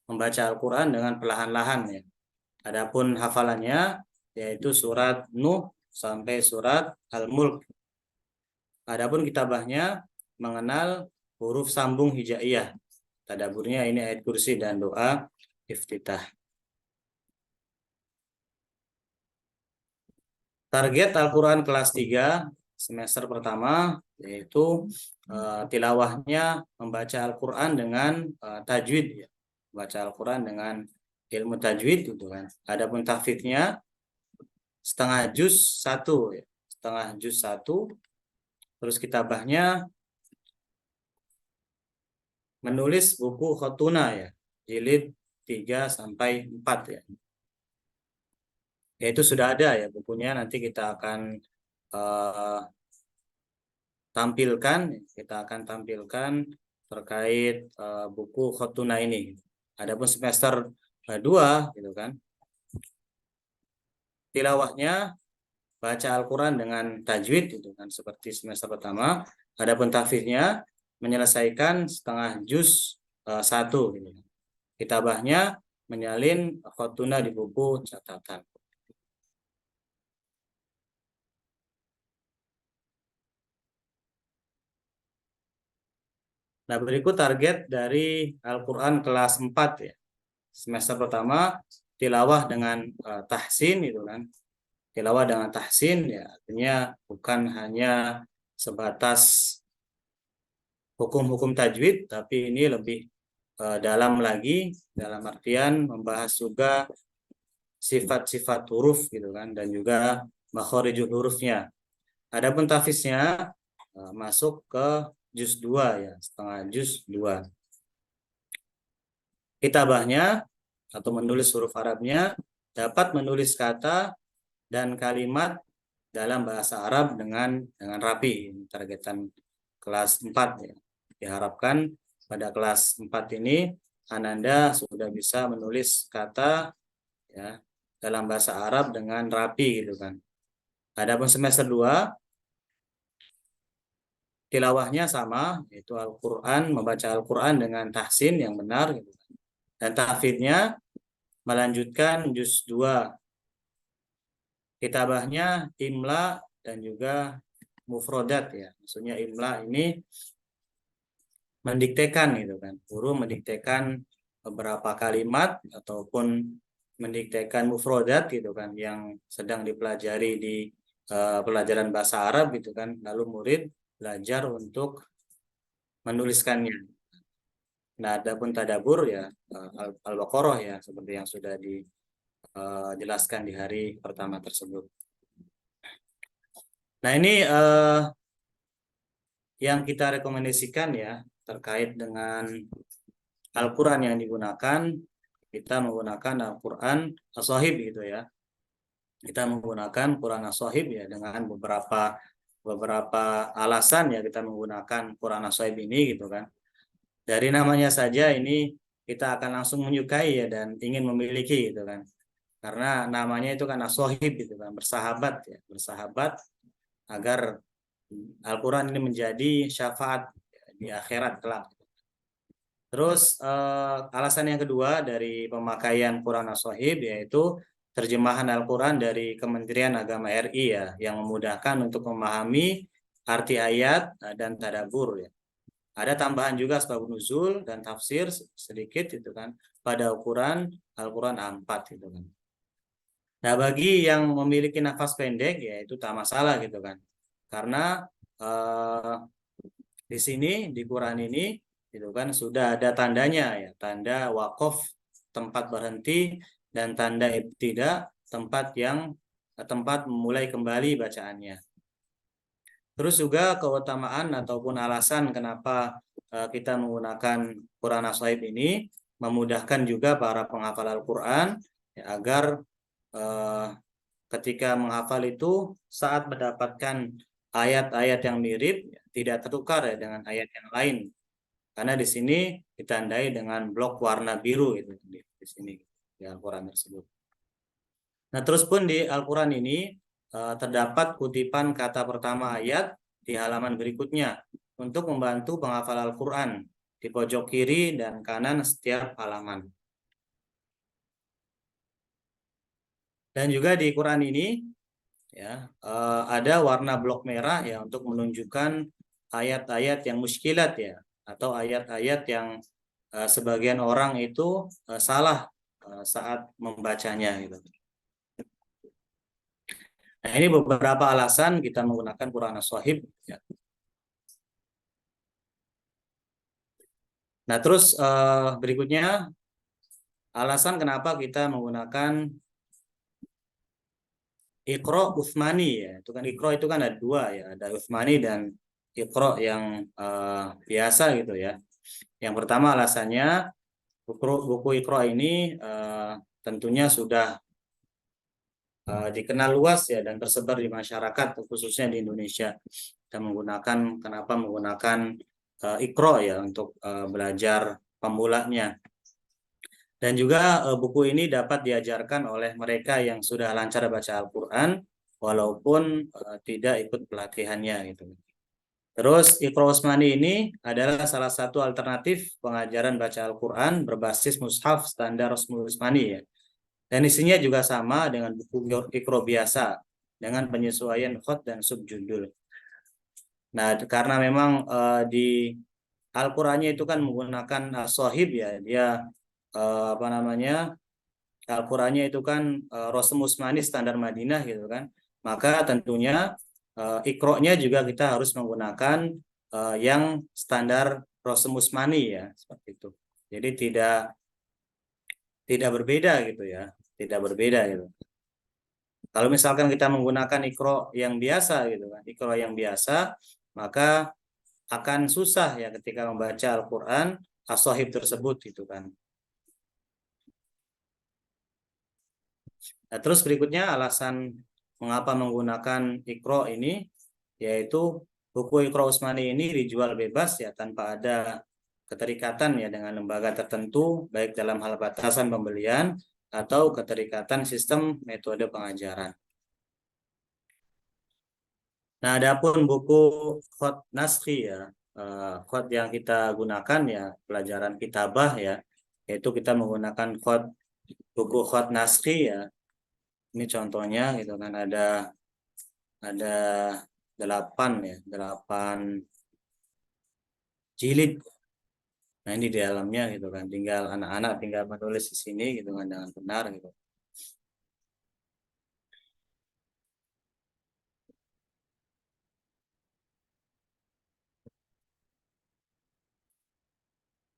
membaca Al-Qur'an dengan perlahan-lahan ya. Adapun hafalannya yaitu surat Nuh sampai surat Al-Mulk. Adapun kitabahnya mengenal huruf sambung hijaiyah. Tadaburnya ini ayat kursi dan doa iftitah. Target Al-Qur'an kelas 3 semester pertama yaitu tilawahnya membaca Al-Qur'an dengan tajwid ya. Baca Al-Qur'an dengan ilmu tajwid gitu kan. Adapun tahfidnya setengah juz 1 ya. Setengah juz 1. Terus kitabahnya menulis buku khotuna ya, jilid 3 sampai 4 ya. Itu sudah ada ya bukunya, nanti kita akan tampilkan terkait buku khotuna ini. Adapun semester 2 gitu kan, tilawahnya baca Al-Qur'an dengan tajwid gitu kan, seperti semester pertama. Adapun tahfiznya menyelesaikan setengah juz 1 gitu. Kitabahnya menyalin khotuna di buku catatan. Nah, berikut target dari Al-Qur'an kelas 4 ya. Semester pertama tilawah dengan tahsin itu kan. Tilawah dengan tahsin ya, artinya bukan hanya sebatas hukum-hukum tajwid, tapi ini lebih dalam lagi, dalam artian membahas juga sifat-sifat huruf gitu kan, dan juga makhorijul hurufnya. Adapun tahfiznya masuk ke juz 2 ya, setengah juz 2. Kitabahnya atau menulis huruf Arabnya dapat menulis kata dan kalimat dalam bahasa Arab dengan rapi. Targetan kelas 4 ya. Diharapkan pada kelas 4 ini Ananda sudah bisa menulis kata ya dalam bahasa Arab dengan rapi gitu kan. Adapun semester 2 tilawahnya sama, yaitu Al-Qur'an, membaca Al-Qur'an dengan tahsin yang benar gitu kan. Dan tahfidnya melanjutkan juz 2. Kitabahnya imla dan juga mufrodat ya. Maksudnya imla ini mendiktekan gitu kan. Guru mendiktekan beberapa kalimat ataupun mendiktekan mufrodat gitu kan yang sedang dipelajari di pelajaran bahasa Arab gitu kan. Lalu murid belajar untuk menuliskannya. Nah, adapun tadabur ya Al-Baqarah ya, seperti yang sudah dijelaskan di hari pertama tersebut. Nah, ini yang kita rekomendasikan ya terkait dengan Al-Quran yang digunakan, kita menggunakan Al-Quran As-Sahih gitu ya. Kita menggunakan Quran As-Sahih ya dengan beberapa alasan ya kita menggunakan Quran As-Sahih ini gitu kan. Dari namanya saja ini kita akan langsung menyukai ya dan ingin memiliki gitu kan. Karena namanya itu kan As-Sahih gitu kan, bersahabat ya, bersahabat agar Al-Quran ini menjadi syafaat di akhirat kelak. Terus alasan yang kedua dari pemakaian Quran As-Sahih yaitu terjemahan Al-Quran dari Kementerian Agama RI ya, yang memudahkan untuk memahami arti ayat dan tadabbur ya. Ada tambahan juga sebab nuzul dan tafsir sedikit itu kan pada ukuran Al-Quran A4 gitu kan. Nah, bagi yang memiliki nafas pendek ya itu tak masalah gitu kan. Karena di sini di Quran ini itu kan sudah ada tandanya ya, tanda wakof tempat berhenti dan tanda ibtida tempat memulai kembali bacaannya. Terus juga keutamaan ataupun alasan kenapa kita menggunakan Quran As-Sahih ini memudahkan juga para penghafal Al-Quran ya, agar ketika menghafal itu saat mendapatkan ayat-ayat yang mirip tidak tertukar ya dengan ayat yang lain. Karena di sini ditandai dengan blok warna biru itu di sini di Al-Quran tersebut. Nah, terus pun di Al-Quran ini terdapat kutipan kata pertama ayat di halaman berikutnya untuk membantu penghafal Al-Quran di pojok kiri dan kanan setiap halaman. Dan juga di Quran ini ya ada warna blok merah ya untuk menunjukkan ayat-ayat yang muskilat ya, atau ayat-ayat yang sebagian orang itu salah saat membacanya gitu. Nah, ini beberapa alasan kita menggunakan Quran As-Sahih ya. Nah, terus berikutnya alasan kenapa kita menggunakan Iqra Utsmani ya. Itu kan Iqra itu kan ada dua ya, ada Utsmani dan Iqra yang biasa gitu ya. Yang pertama alasannya buku Iqra ini tentunya sudah dikenal luas ya dan tersebar di masyarakat khususnya di Indonesia. Kita kenapa menggunakan Iqra ya untuk belajar pemulanya. Dan juga buku ini dapat diajarkan oleh mereka yang sudah lancar baca Al-Quran walaupun tidak ikut pelatihannya gitu. Terus Iqra Utsmani ini adalah salah satu alternatif pengajaran baca Al-Quran berbasis mushaf standar Utsmani ya. Dan isinya juga sama dengan buku Iqra biasa dengan penyesuaian khot dan subjudul. Nah, karena memang di Al-Qur'annya itu kan menggunakan As-Sahih ya, dia Al-Qur'annya itu kan Rasul Utsmani standar Madinah gitu kan. Maka tentunya Iqra-nya juga kita harus menggunakan yang standar Rasul Utsmani ya, seperti itu. Jadi tidak berbeda gitu ya, tidak berbeda gitu. Kalau misalkan kita menggunakan Iqra yang biasa gitu kan, Iqra yang biasa, maka akan susah ya ketika membaca Al-Qur'an As-Sahih tersebut gitu kan. Nah, terus berikutnya alasan mengapa menggunakan Iqra ini yaitu buku Iqra Utsmani ini dijual bebas ya tanpa ada keterikatan ya dengan lembaga tertentu baik dalam hal batasan pembelian atau keterikatan sistem metode pengajaran. Nah, adapun buku Khot Naskhi ya, khot yang kita gunakan ya pelajaran kitabah ya, yaitu kita menggunakan buku Khot Naskhi ya. Ini contohnya gitu kan ada 8 jilid. Nah, ini di dalamnya gitu kan, tinggal anak-anak tinggal menulis di sini gitu kan dengan benar gitu.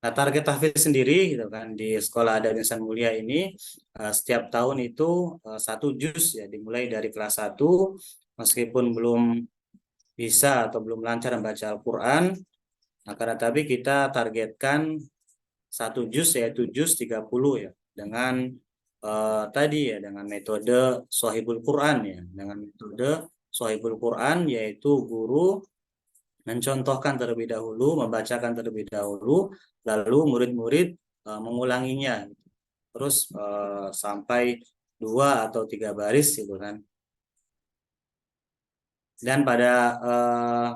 Nah, target tahfidz sendiri gitu kan di Sekolah Adab Insan Mulia ini setiap tahun itu 1 juz ya dimulai dari kelas 1 meskipun belum bisa atau belum lancar membaca Al-Quran, akan tetapi kita targetkan 1 juz, yaitu juz 30 ya, dengan tadi ya, dengan metode Shahibul Quran ya, dengan metode Shahibul Quran, yaitu guru mencontohkan terlebih dahulu, membacakan terlebih dahulu, lalu murid-murid mengulanginya, terus sampai 2 atau 3 baris gitu kan. Dan pada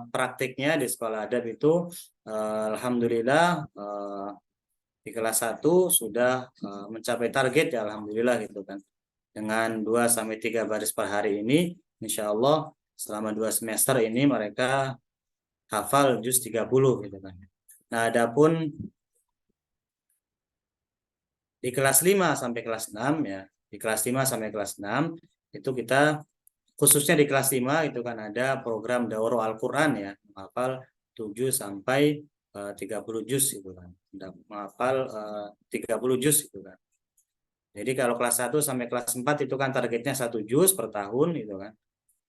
praktiknya di sekolah adab itu, alhamdulillah di kelas 1 sudah mencapai target ya, alhamdulillah gitu kan. Dengan 2 sampai 3 baris per hari ini, insya Allah selama 2 semester ini mereka hafal juz 30 gitu kan. Nah, adapun di kelas 5 sampai kelas 6 ya, di kelas 5 sampai kelas 6 itu kita khususnya di kelas 5 itu kan ada program Daurah Al-Quran ya, menghafal 7 sampai 30 juz gitu kan. Menghafal 30 juz gitu kan. Jadi kalau kelas 1 sampai kelas 4 itu kan targetnya 1 juz per tahun gitu kan.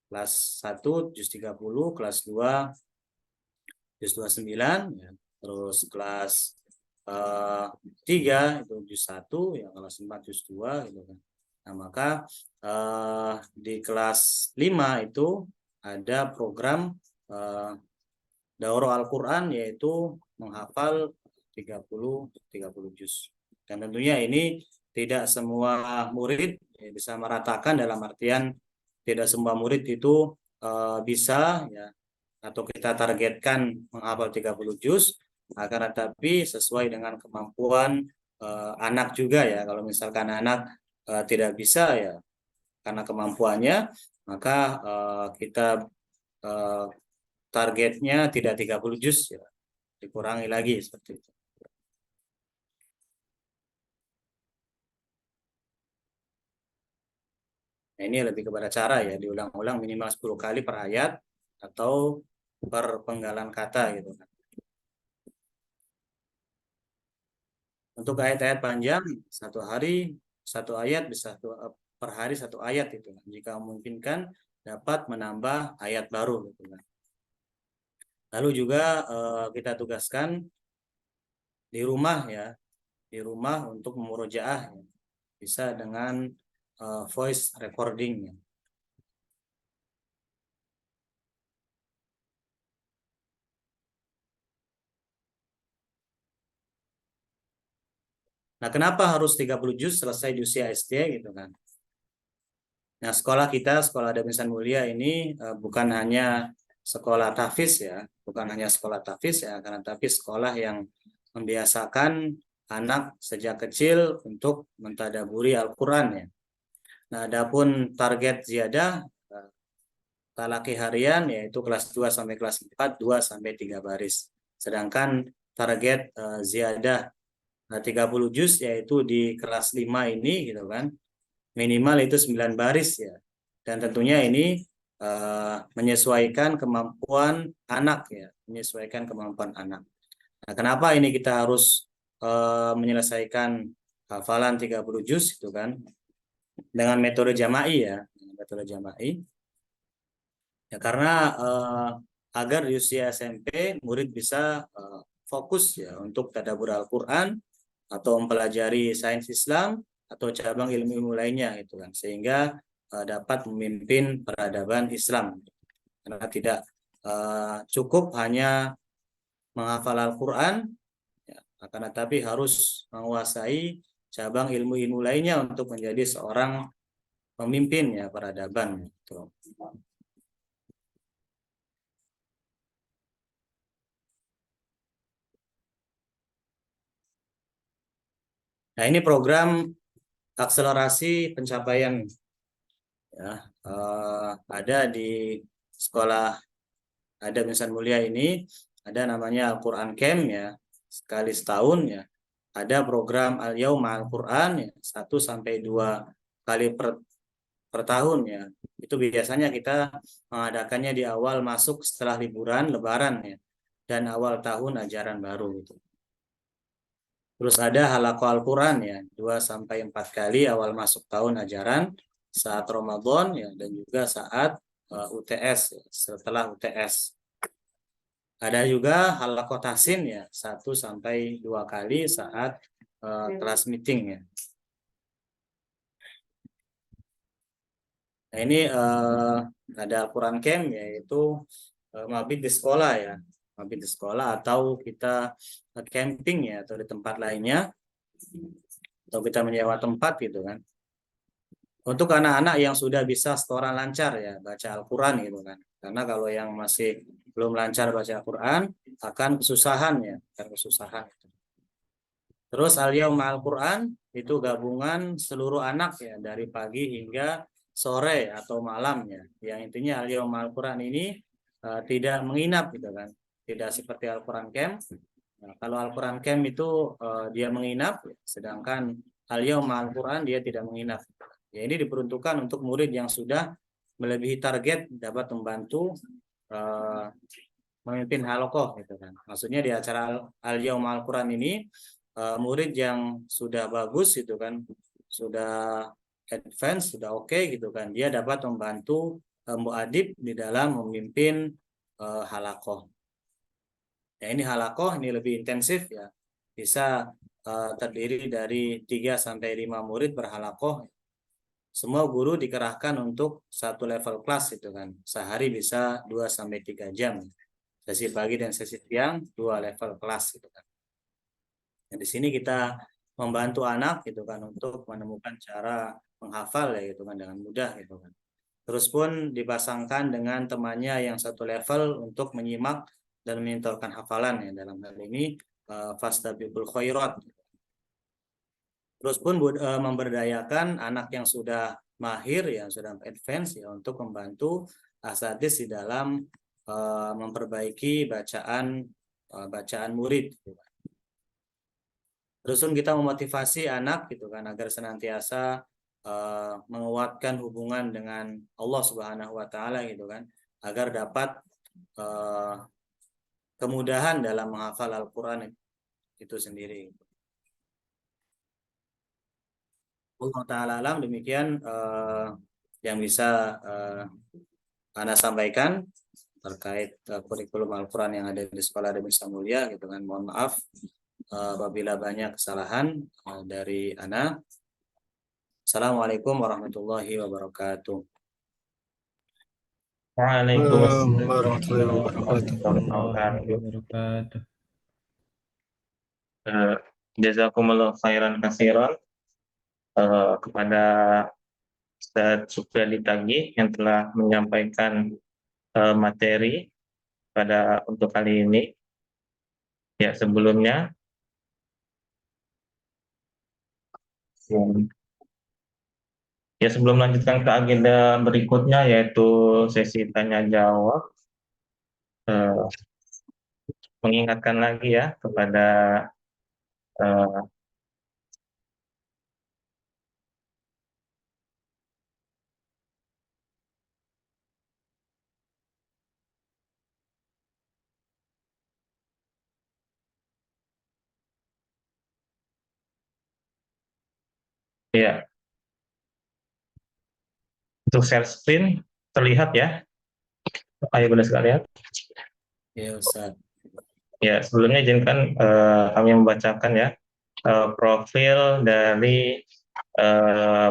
Kelas 1 juz 30, kelas 2 juz 29 ya. Terus kelas 3 itu juz 1 ya, kelas 4 juz 2 gitu kan. Nah, maka di kelas 5 itu ada program Daurah Al-Quran, yaitu menghafal 30 juz. Dan tentunya ini tidak semua murid bisa meratakan, dalam artian tidak semua murid itu bisa ya, atau kita targetkan menghafal 30 juz, akan tetapi sesuai dengan kemampuan anak juga ya. Kalau misalkan anak tidak bisa ya karena kemampuannya, maka kita targetnya tidak 30 juz ya, dikurangi lagi seperti itu. Nah, ini lebih kepada cara ya, diulang-ulang minimal 10 kali per ayat atau per penggalan kata gitu kan. Untuk ayat-ayat panjang, 1 hari 1 ayat, bisa per hari 1 ayat itu kan. Jika memungkinkan dapat menambah ayat baru gitu kan. Lalu juga kita tugaskan di rumah ya, di rumah untuk memurojaah ya. Bisa dengan voice recording ya. Nah, kenapa harus 30 juz selesai di usia SD gitu kan? Nah, sekolah kita, Sekolah Adab Insan Mulia ini bukan hanya sekolah tahfiz ya, bukan hanya sekolah tahfiz ya, karena tapi sekolah yang membiasakan anak sejak kecil untuk mentadaburi Al-Quran ya. Nah, adapun target ziyadah talaki harian yaitu kelas 2 sampai kelas 4, 2 sampai 3 baris. Sedangkan target ziyadah 30 juz yaitu di kelas 5 ini gitu kan, minimal itu 9 baris ya. Dan tentunya ini menyesuaikan kemampuan anak ya, menyesuaikan kemampuan anak. Nah, kenapa ini kita harus menyelesaikan hafalan 30 juz itu kan dengan metode jama'i ya, metode jama'i. Ya, karena agar di usia SMP murid bisa fokus ya untuk tadabbur Al-Quran atau mempelajari sains Islam atau cabang ilmu-ilmu lainnya gitu kan, sehingga dapat memimpin peradaban Islam. Karena tidak cukup hanya menghafal Al-Quran ya, akan tetapi harus menguasai cabang ilmu-ilmu lainnya untuk menjadi seorang pemimpin ya peradaban gitu. Nah, ini program akselerasi pencapaian ya, ada di Sekolah Adab Insan Mulia ini, ada namanya Al-Quran Camp ya, sekali setahun ya. Ada program Al-Yaum Al-Quran ya, 1 sampai 2 kali per tahun ya. Itu biasanya kita mengadakannya di awal masuk setelah liburan Lebaran ya, dan awal tahun ajaran baru gitu. Terus ada halaqah Al-Quran ya, 2 sampai 4 kali awal masuk tahun ajaran, saat Ramadan ya, dan juga saat UTS, setelah UTS. Ada juga halaqah tahsin ya, 1-2 kali saat kelas meeting ya. Nah ini ada Quran Camp, yaitu mabit di sekolah ya, mabit di sekolah atau kita camping ya, atau di tempat lainnya, atau kita menyewa tempat gitu kan. Untuk anak-anak yang sudah bisa setoran lancar ya, baca Al-Quran gitu kan. Karena kalau yang masih belum lancar baca Al-Quran, akan kesusahan ya, akan kesusahan. Terus Al-Yaum Al-Quran itu gabungan seluruh anak ya, dari pagi hingga sore atau malam ya. Yang intinya Al-Yaum Al-Quran ini tidak menginap gitu kan. Tidak seperti Al-Quran Camp. Nah, kalau Al-Quran Camp itu dia menginap, sedangkan Al-Yaum Al-Quran dia tidak menginap. Ya, ini diperuntukkan untuk murid yang sudah melebihi target dapat membantu memimpin halaqah gitu kan. Maksudnya di acara Al-Yaum Al-Quran ini murid yang sudah bagus gitu kan, sudah advance, sudah oke gitu kan, dia dapat membantu muadib di dalam memimpin halaqah. Ya, ini halaqah ini lebih intensif ya. Bisa terdiri dari 3-5 murid berhalaqah. Semua guru dikerahkan untuk satu level kelas itu kan. Sehari bisa 2-3 jam. Sesi pagi dan sesi siang 2 level kelas gitu kan. Nah, di sini kita membantu anak gitu kan untuk menemukan cara menghafal ya gitu kan dengan mudah gitu kan. Terus pun dipasangkan dengan temannya yang satu level untuk menyimak dan menyentuhkan hafalan ya, dalam hal ini fastabiqul khairat. Terus pun memberdayakan anak yang sudah mahir, yang sudah advance ya, untuk membantu asatidz di dalam memperbaiki bacaan murid. Terus pun kita memotivasi anak gitu kan agar senantiasa menguatkan hubungan dengan Allah Subhanahu wa taala gitu kan, agar dapat kemudahan dalam menghafal Al-Qur'an itu sendiri. Allah taala alam, demikian yang bisa Ana sampaikan terkait kurikulum Al-Qur'an yang ada di Sekolah Desa Mulia gitu kan. Mohon maaf apabila banyak kesalahan dari Ana. Assalamualaikum warahmatullahi wabarakatuh. Waalaikumsalam warahmatullahi warahmatullahi wabarakatuh. wabarakatuh. Jazakumullah khairan katsiran kepada Ustaz Supyadi Tagih yang telah menyampaikan materi untuk kali ini. Ya, sebelumnya sebelum melanjutkan ke agenda berikutnya, yaitu sesi tanya jawab, mengingatkan lagi ya kepada ya, untuk share screen terlihat ya, ayo bunda sekalian. Ya Ustaz. Ya, sebelumnya izinkan kami membacakan ya profil dari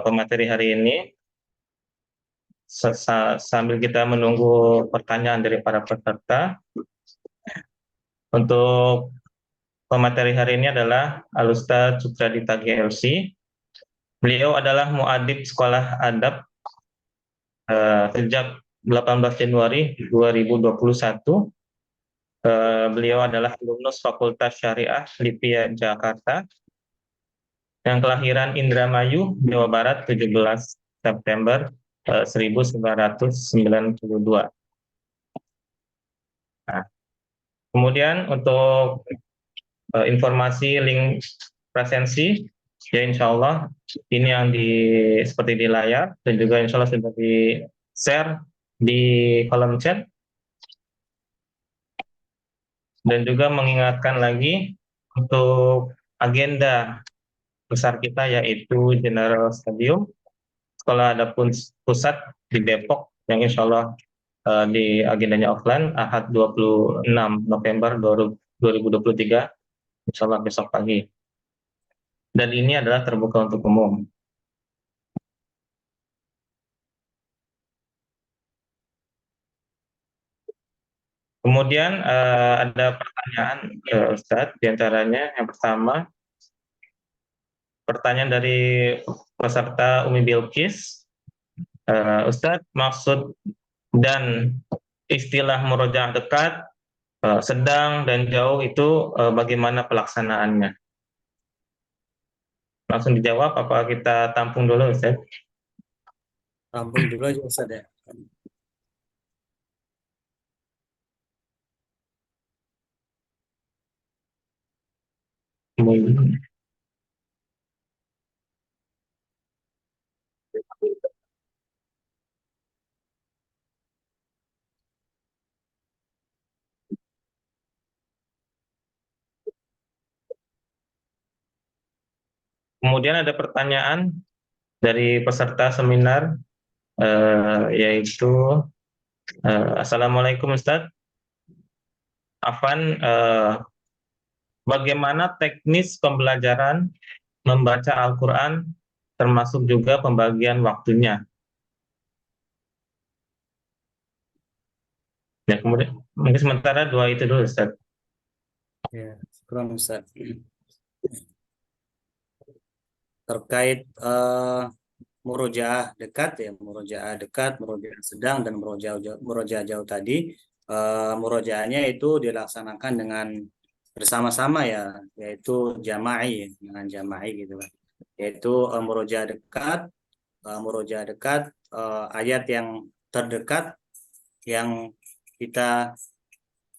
pemateri hari ini sambil kita menunggu pertanyaan dari para peserta. Untuk pemateri hari ini adalah Al-Ustaz Supyadi Tagih LC. Beliau adalah muadib sekolah adab sejak 18 Januari 2021. Beliau adalah alumnus Fakultas Syariah LIPIA Jakarta yang kelahiran Indramayu, Jawa Barat 17 September 1992. Nah, kemudian untuk informasi link presensi, ya insya Allah ini yang seperti di layar, dan juga insya Allah sudah di-share di kolom chat. Dan juga mengingatkan lagi untuk agenda besar kita, yaitu General Stadium Sekolah Adab Pusat di Depok, yang insya Allah di agendanya offline Ahad 26 November 2023, insya Allah besok pagi. Dan ini adalah terbuka untuk umum. Kemudian ada pertanyaan, Ustadz, diantaranya yang pertama, pertanyaan dari peserta Umi Bilqis, Ustadz, maksud dan istilah murojaah dekat, sedang dan jauh itu bagaimana pelaksanaannya? Langsung dijawab apa kita tampung dulu, Ustaz? Tampung dulu aja Ustaz ya. Kemudian ada pertanyaan dari peserta seminar, yaitu Assalamualaikum Ustadz, Afan, bagaimana teknis pembelajaran membaca Al-Quran termasuk juga pembagian waktunya? Ya, kemudian mungkin sementara dua itu dulu, Ustaz. Ya, kurang Ustaz. Terkait murojaah dekat ya, murojaah dekat, murojaah sedang, dan murojaah jauh tadi. Murojaahnya itu dilaksanakan dengan bersama-sama ya, yaitu jama'i, dengan jama'i gitu kan. Yaitu murojaah dekat, ayat yang terdekat yang kita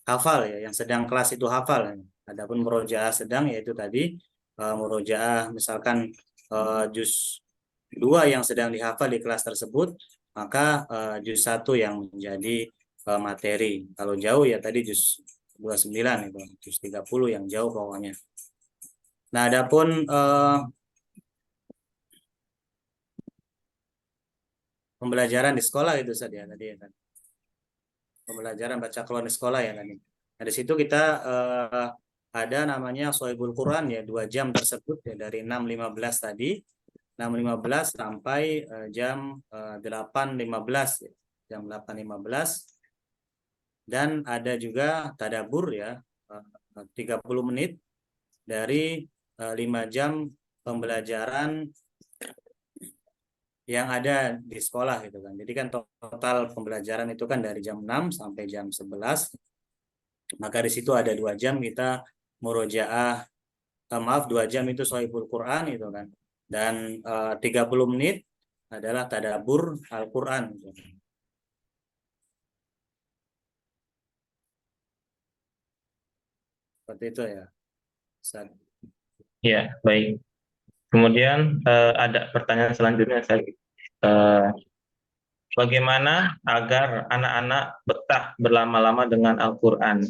hafal ya, yang sedang kelas itu hafal. Adapun murojaah sedang yaitu tadi murojaah misalkan juz 2 yang sedang dihafal di kelas tersebut, maka juz 1 yang menjadi materi. Kalau jauh ya tadi juz 29 itu, juz 30 yang jauh pokoknya. Nah, adapun pembelajaran di sekolah itu saja tadi ya kan. Pembelajaran baca Quran di sekolah ya tadi. Nah, di situ kita ada namanya Sohibul Quran ya, 2 jam tersebut ya, dari 6.15 tadi, 6.15 sampai jam 8.15 ya, jam 8.15. Dan ada juga tadabur ya, 30 menit dari 5 jam pembelajaran yang ada di sekolah gitu kan. Jadi kan total pembelajaran itu kan dari jam 6 sampai jam 11. Maka di situ ada 2 jam kita murojaah, 2 jam itu Sohibul Quran itu kan. Dan 30 menit adalah tadabur Al-Quran gitu. Seperti itu ya. Ya, baik. Kemudian ada pertanyaan selanjutnya, bagaimana agar anak-anak betah berlama-lama dengan Al-Quran?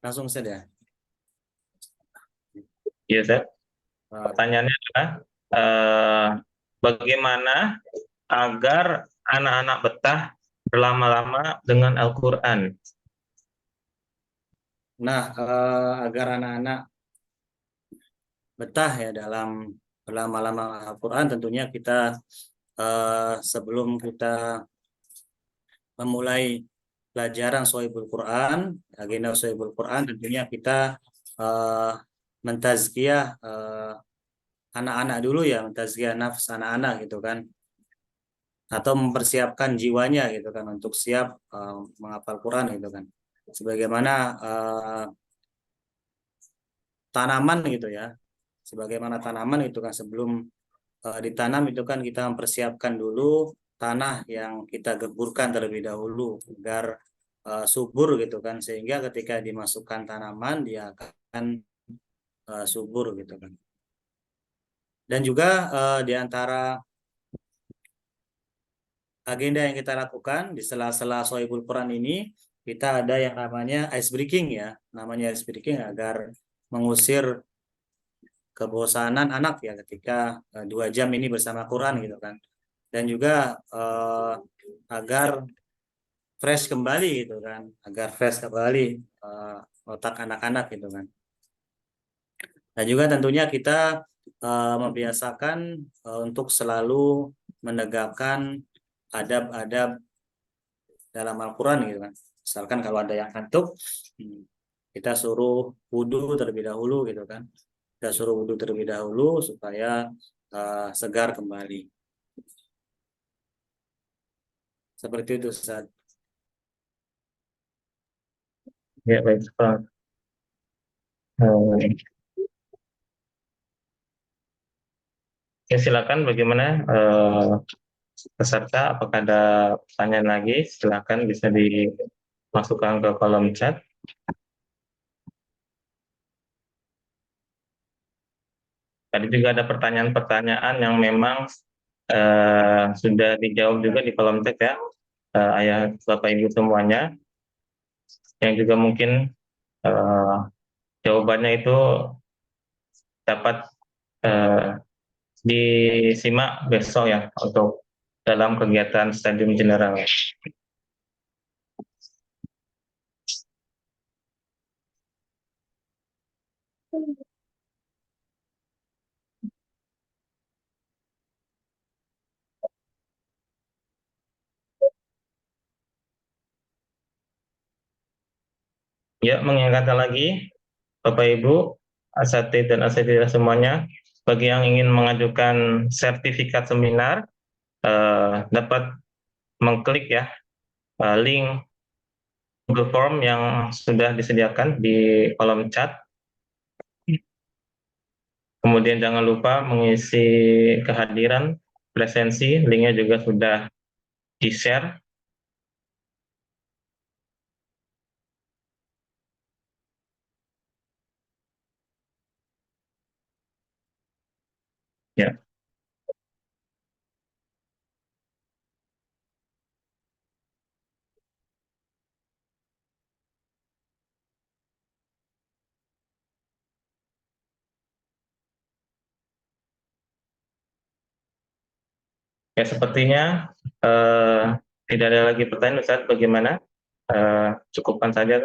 Langsung saja. Ya, Ustaz. Pertanyaannya adalah bagaimana agar anak-anak betah berlama-lama dengan Al-Quran? Nah, agar anak-anak betah ya dalam berlama-lama Al-Quran, tentunya kita sebelum kita memulai pelajaran Sohibul Quran, agenda Sohibul Quran, tentunya kita mentazkiyah anak-anak dulu ya, mentazkiyah nafs anak-anak gitu kan, atau mempersiapkan jiwanya gitu kan untuk siap menghafal Quran gitu kan. Sebagaimana tanaman gitu ya, sebagaimana tanaman itu kan sebelum ditanam itu kan kita mempersiapkan dulu tanah yang kita geburkan terlebih dahulu agar subur gitu kan, sehingga ketika dimasukkan tanaman dia akan subur gitu kan. Dan juga di antara agenda yang kita lakukan di sela-sela Sohibul Quran ini, kita ada yang namanya ice breaking ya, namanya ice breaking agar mengusir kebosanan anak ya ketika 2 jam ini bersama Quran gitu kan. Dan juga agar fresh kembali gitu kan, agar fresh kembali otak anak-anak gitu kan. Dan juga tentunya kita membiasakan untuk selalu menegakkan adab-adab dalam Al-Quran gitu kan. Misalkan kalau ada yang ngantuk, kita suruh wudhu terlebih dahulu gitu kan. Kita suruh wudhu terlebih dahulu supaya segar kembali. Seperti itu, Ustaz. Ya, baik, Ustaz. Eh, Ya, silakan bagaimana peserta, apakah ada pertanyaan lagi? Silakan bisa dimasukkan ke kolom chat. Tadi juga ada pertanyaan-pertanyaan yang memang sudah dijawab juga di kolom chat ya, ayah Bapak Ibu semuanya, yang juga mungkin eh, jawabannya itu dapat eh, disimak besok ya untuk dalam kegiatan Stadium General. Ya, mengingatkan lagi Bapak Ibu, asatidz dan asatidzah semuanya, bagi yang ingin mengajukan sertifikat seminar, dapat mengklik ya link Google Form yang sudah disediakan di kolom chat. Kemudian jangan lupa mengisi kehadiran, presensi, linknya juga sudah di-share. Ya. Ya, sepertinya tidak ada lagi pertanyaan, Ustaz. Bagaimana? Cukupkan saja.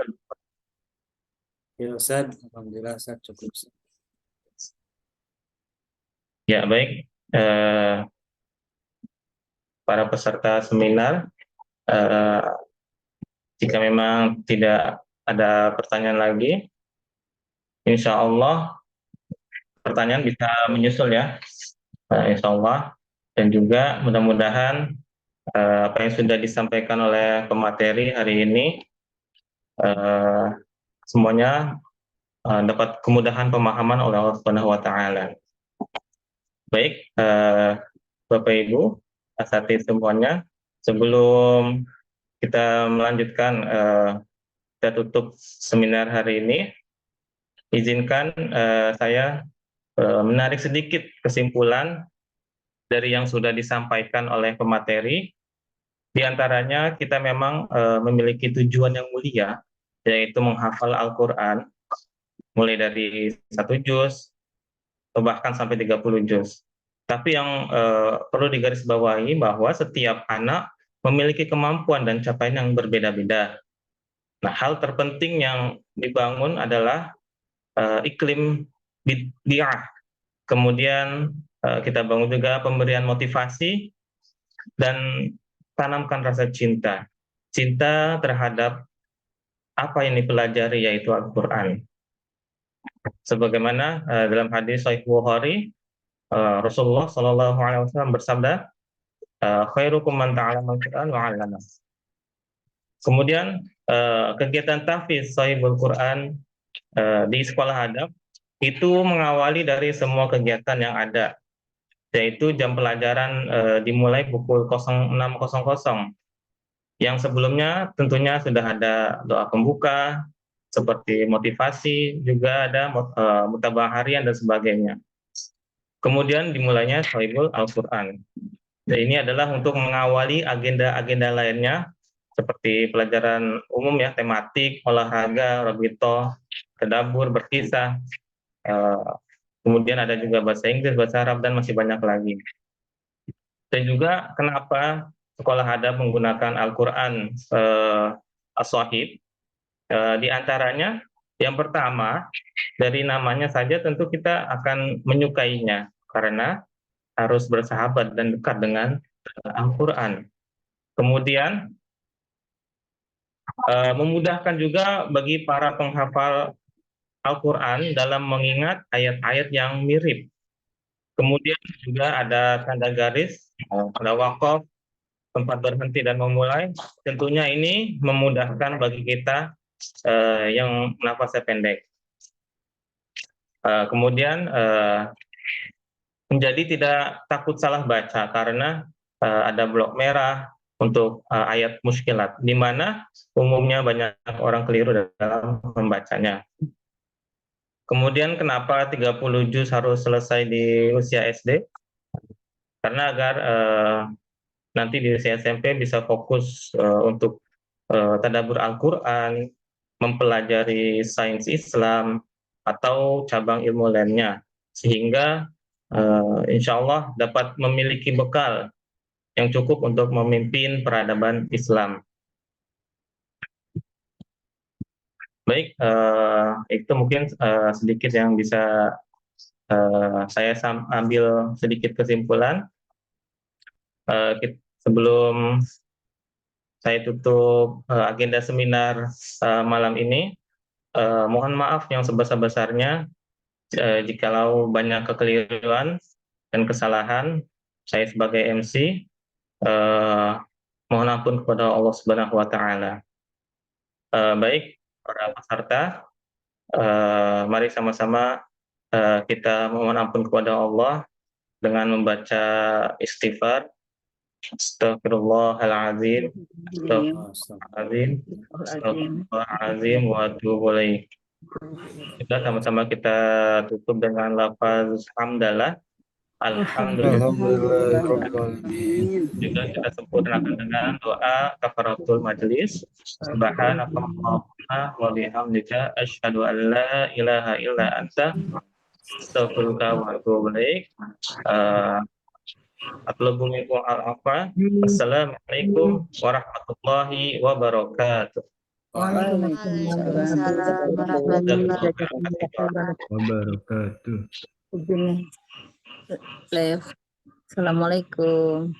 Ya, Ustaz. Alhamdulillah, Ustaz, cukup. Ya, baik. Para peserta seminar, jika memang tidak ada pertanyaan lagi, insya Allah pertanyaan bisa menyusul ya, insya Allah. Dan juga mudah-mudahan apa yang sudah disampaikan oleh pemateri hari ini semuanya dapat kemudahan pemahaman oleh Allah Subhanahu wa taala. Baik, Bapak Ibu, asatidz semuanya, sebelum kita melanjutkan kita tutup seminar hari ini, izinkan saya menarik sedikit kesimpulan dari yang sudah disampaikan oleh pemateri. Di antaranya kita memang memiliki tujuan yang mulia, yaitu menghafal Al-Quran, mulai dari 1 juz, atau bahkan sampai 30 juz. Tapi yang perlu digarisbawahi bahwa setiap anak memiliki kemampuan dan capaian yang berbeda-beda. Nah, hal terpenting yang dibangun adalah iklim bid'ah. Kemudian kita bangun juga pemberian motivasi dan tanamkan rasa cinta. Cinta terhadap apa yang dipelajari, yaitu Al-Quran. Sebagaimana dalam hadis Sahih Bukhari, Rasulullah SAW bersabda, khairukum man ta'allama al-Quran wa 'allama. Kemudian kegiatan tahfiz Sahihul Quran di sekolah adab itu mengawali dari semua kegiatan yang ada, yaitu jam pelajaran dimulai pukul 06.00, yang sebelumnya tentunya sudah ada doa pembuka, seperti motivasi, juga ada mutabah harian dan sebagainya. Kemudian dimulainya Sahihul Al-Quran. Dan ini adalah untuk mengawali agenda-agenda lainnya, seperti pelajaran umum ya, tematik, olahraga, rabitoh, tadabbur, berkisah, kemudian ada juga bahasa Inggris, bahasa Arab, dan masih banyak lagi. Dan juga kenapa sekolah adab menggunakan Al-Quran As-Shahih, di antaranya yang pertama, dari namanya saja tentu kita akan menyukainya, karena harus bersahabat dan dekat dengan Al-Quran. Kemudian memudahkan juga bagi para penghafal Al-Quran dalam mengingat ayat-ayat yang mirip. Kemudian juga ada tanda garis, ada wakaf, tempat berhenti dan memulai. Tentunya ini memudahkan bagi kita yang nafasnya pendek. Kemudian menjadi tidak takut salah baca karena ada blok merah untuk ayat muskilat, di mana umumnya banyak orang keliru dalam membacanya. Kemudian kenapa 30 juz harus selesai di usia SD? Karena agar nanti di usia SMP bisa fokus untuk tadabbur Al-Quran, mempelajari sains Islam, atau cabang ilmu lainnya, sehingga insya Allah dapat memiliki bekal yang cukup untuk memimpin peradaban Islam. Baik, itu mungkin sedikit yang bisa saya ambil sedikit kesimpulan. Sebelum saya tutup agenda seminar malam ini, mohon maaf yang sebesar-besarnya jikalau banyak kekeliruan dan kesalahan. Saya sebagai MC mohon ampun kepada Allah Subhanahu wa Ta'ala. Baik, para peserta, mari sama-sama kita mohon ampun kepada Allah dengan membaca istighfar. Astagfirullahaladzim, astagfirullahaladzim, astagfirullahaladzim, wa atubu ilaih. Kita sama-sama kita tutup dengan lafaz hamdalah. Alhamdulillah. Juga kita sempurnakan dengan doa kafaratul majelis. Subhanakallahumma wa bihamdika asyhadu an la ilaha illa anta astaghfiruka wa atubu ilaik. Atlubu minkum al-afwa. Assalamualaikum warahmatullahi wabarakatuh. Waalaikumsalam warahmatullahi Wabarakatuh. wabarakatuh. Assalamualaikum.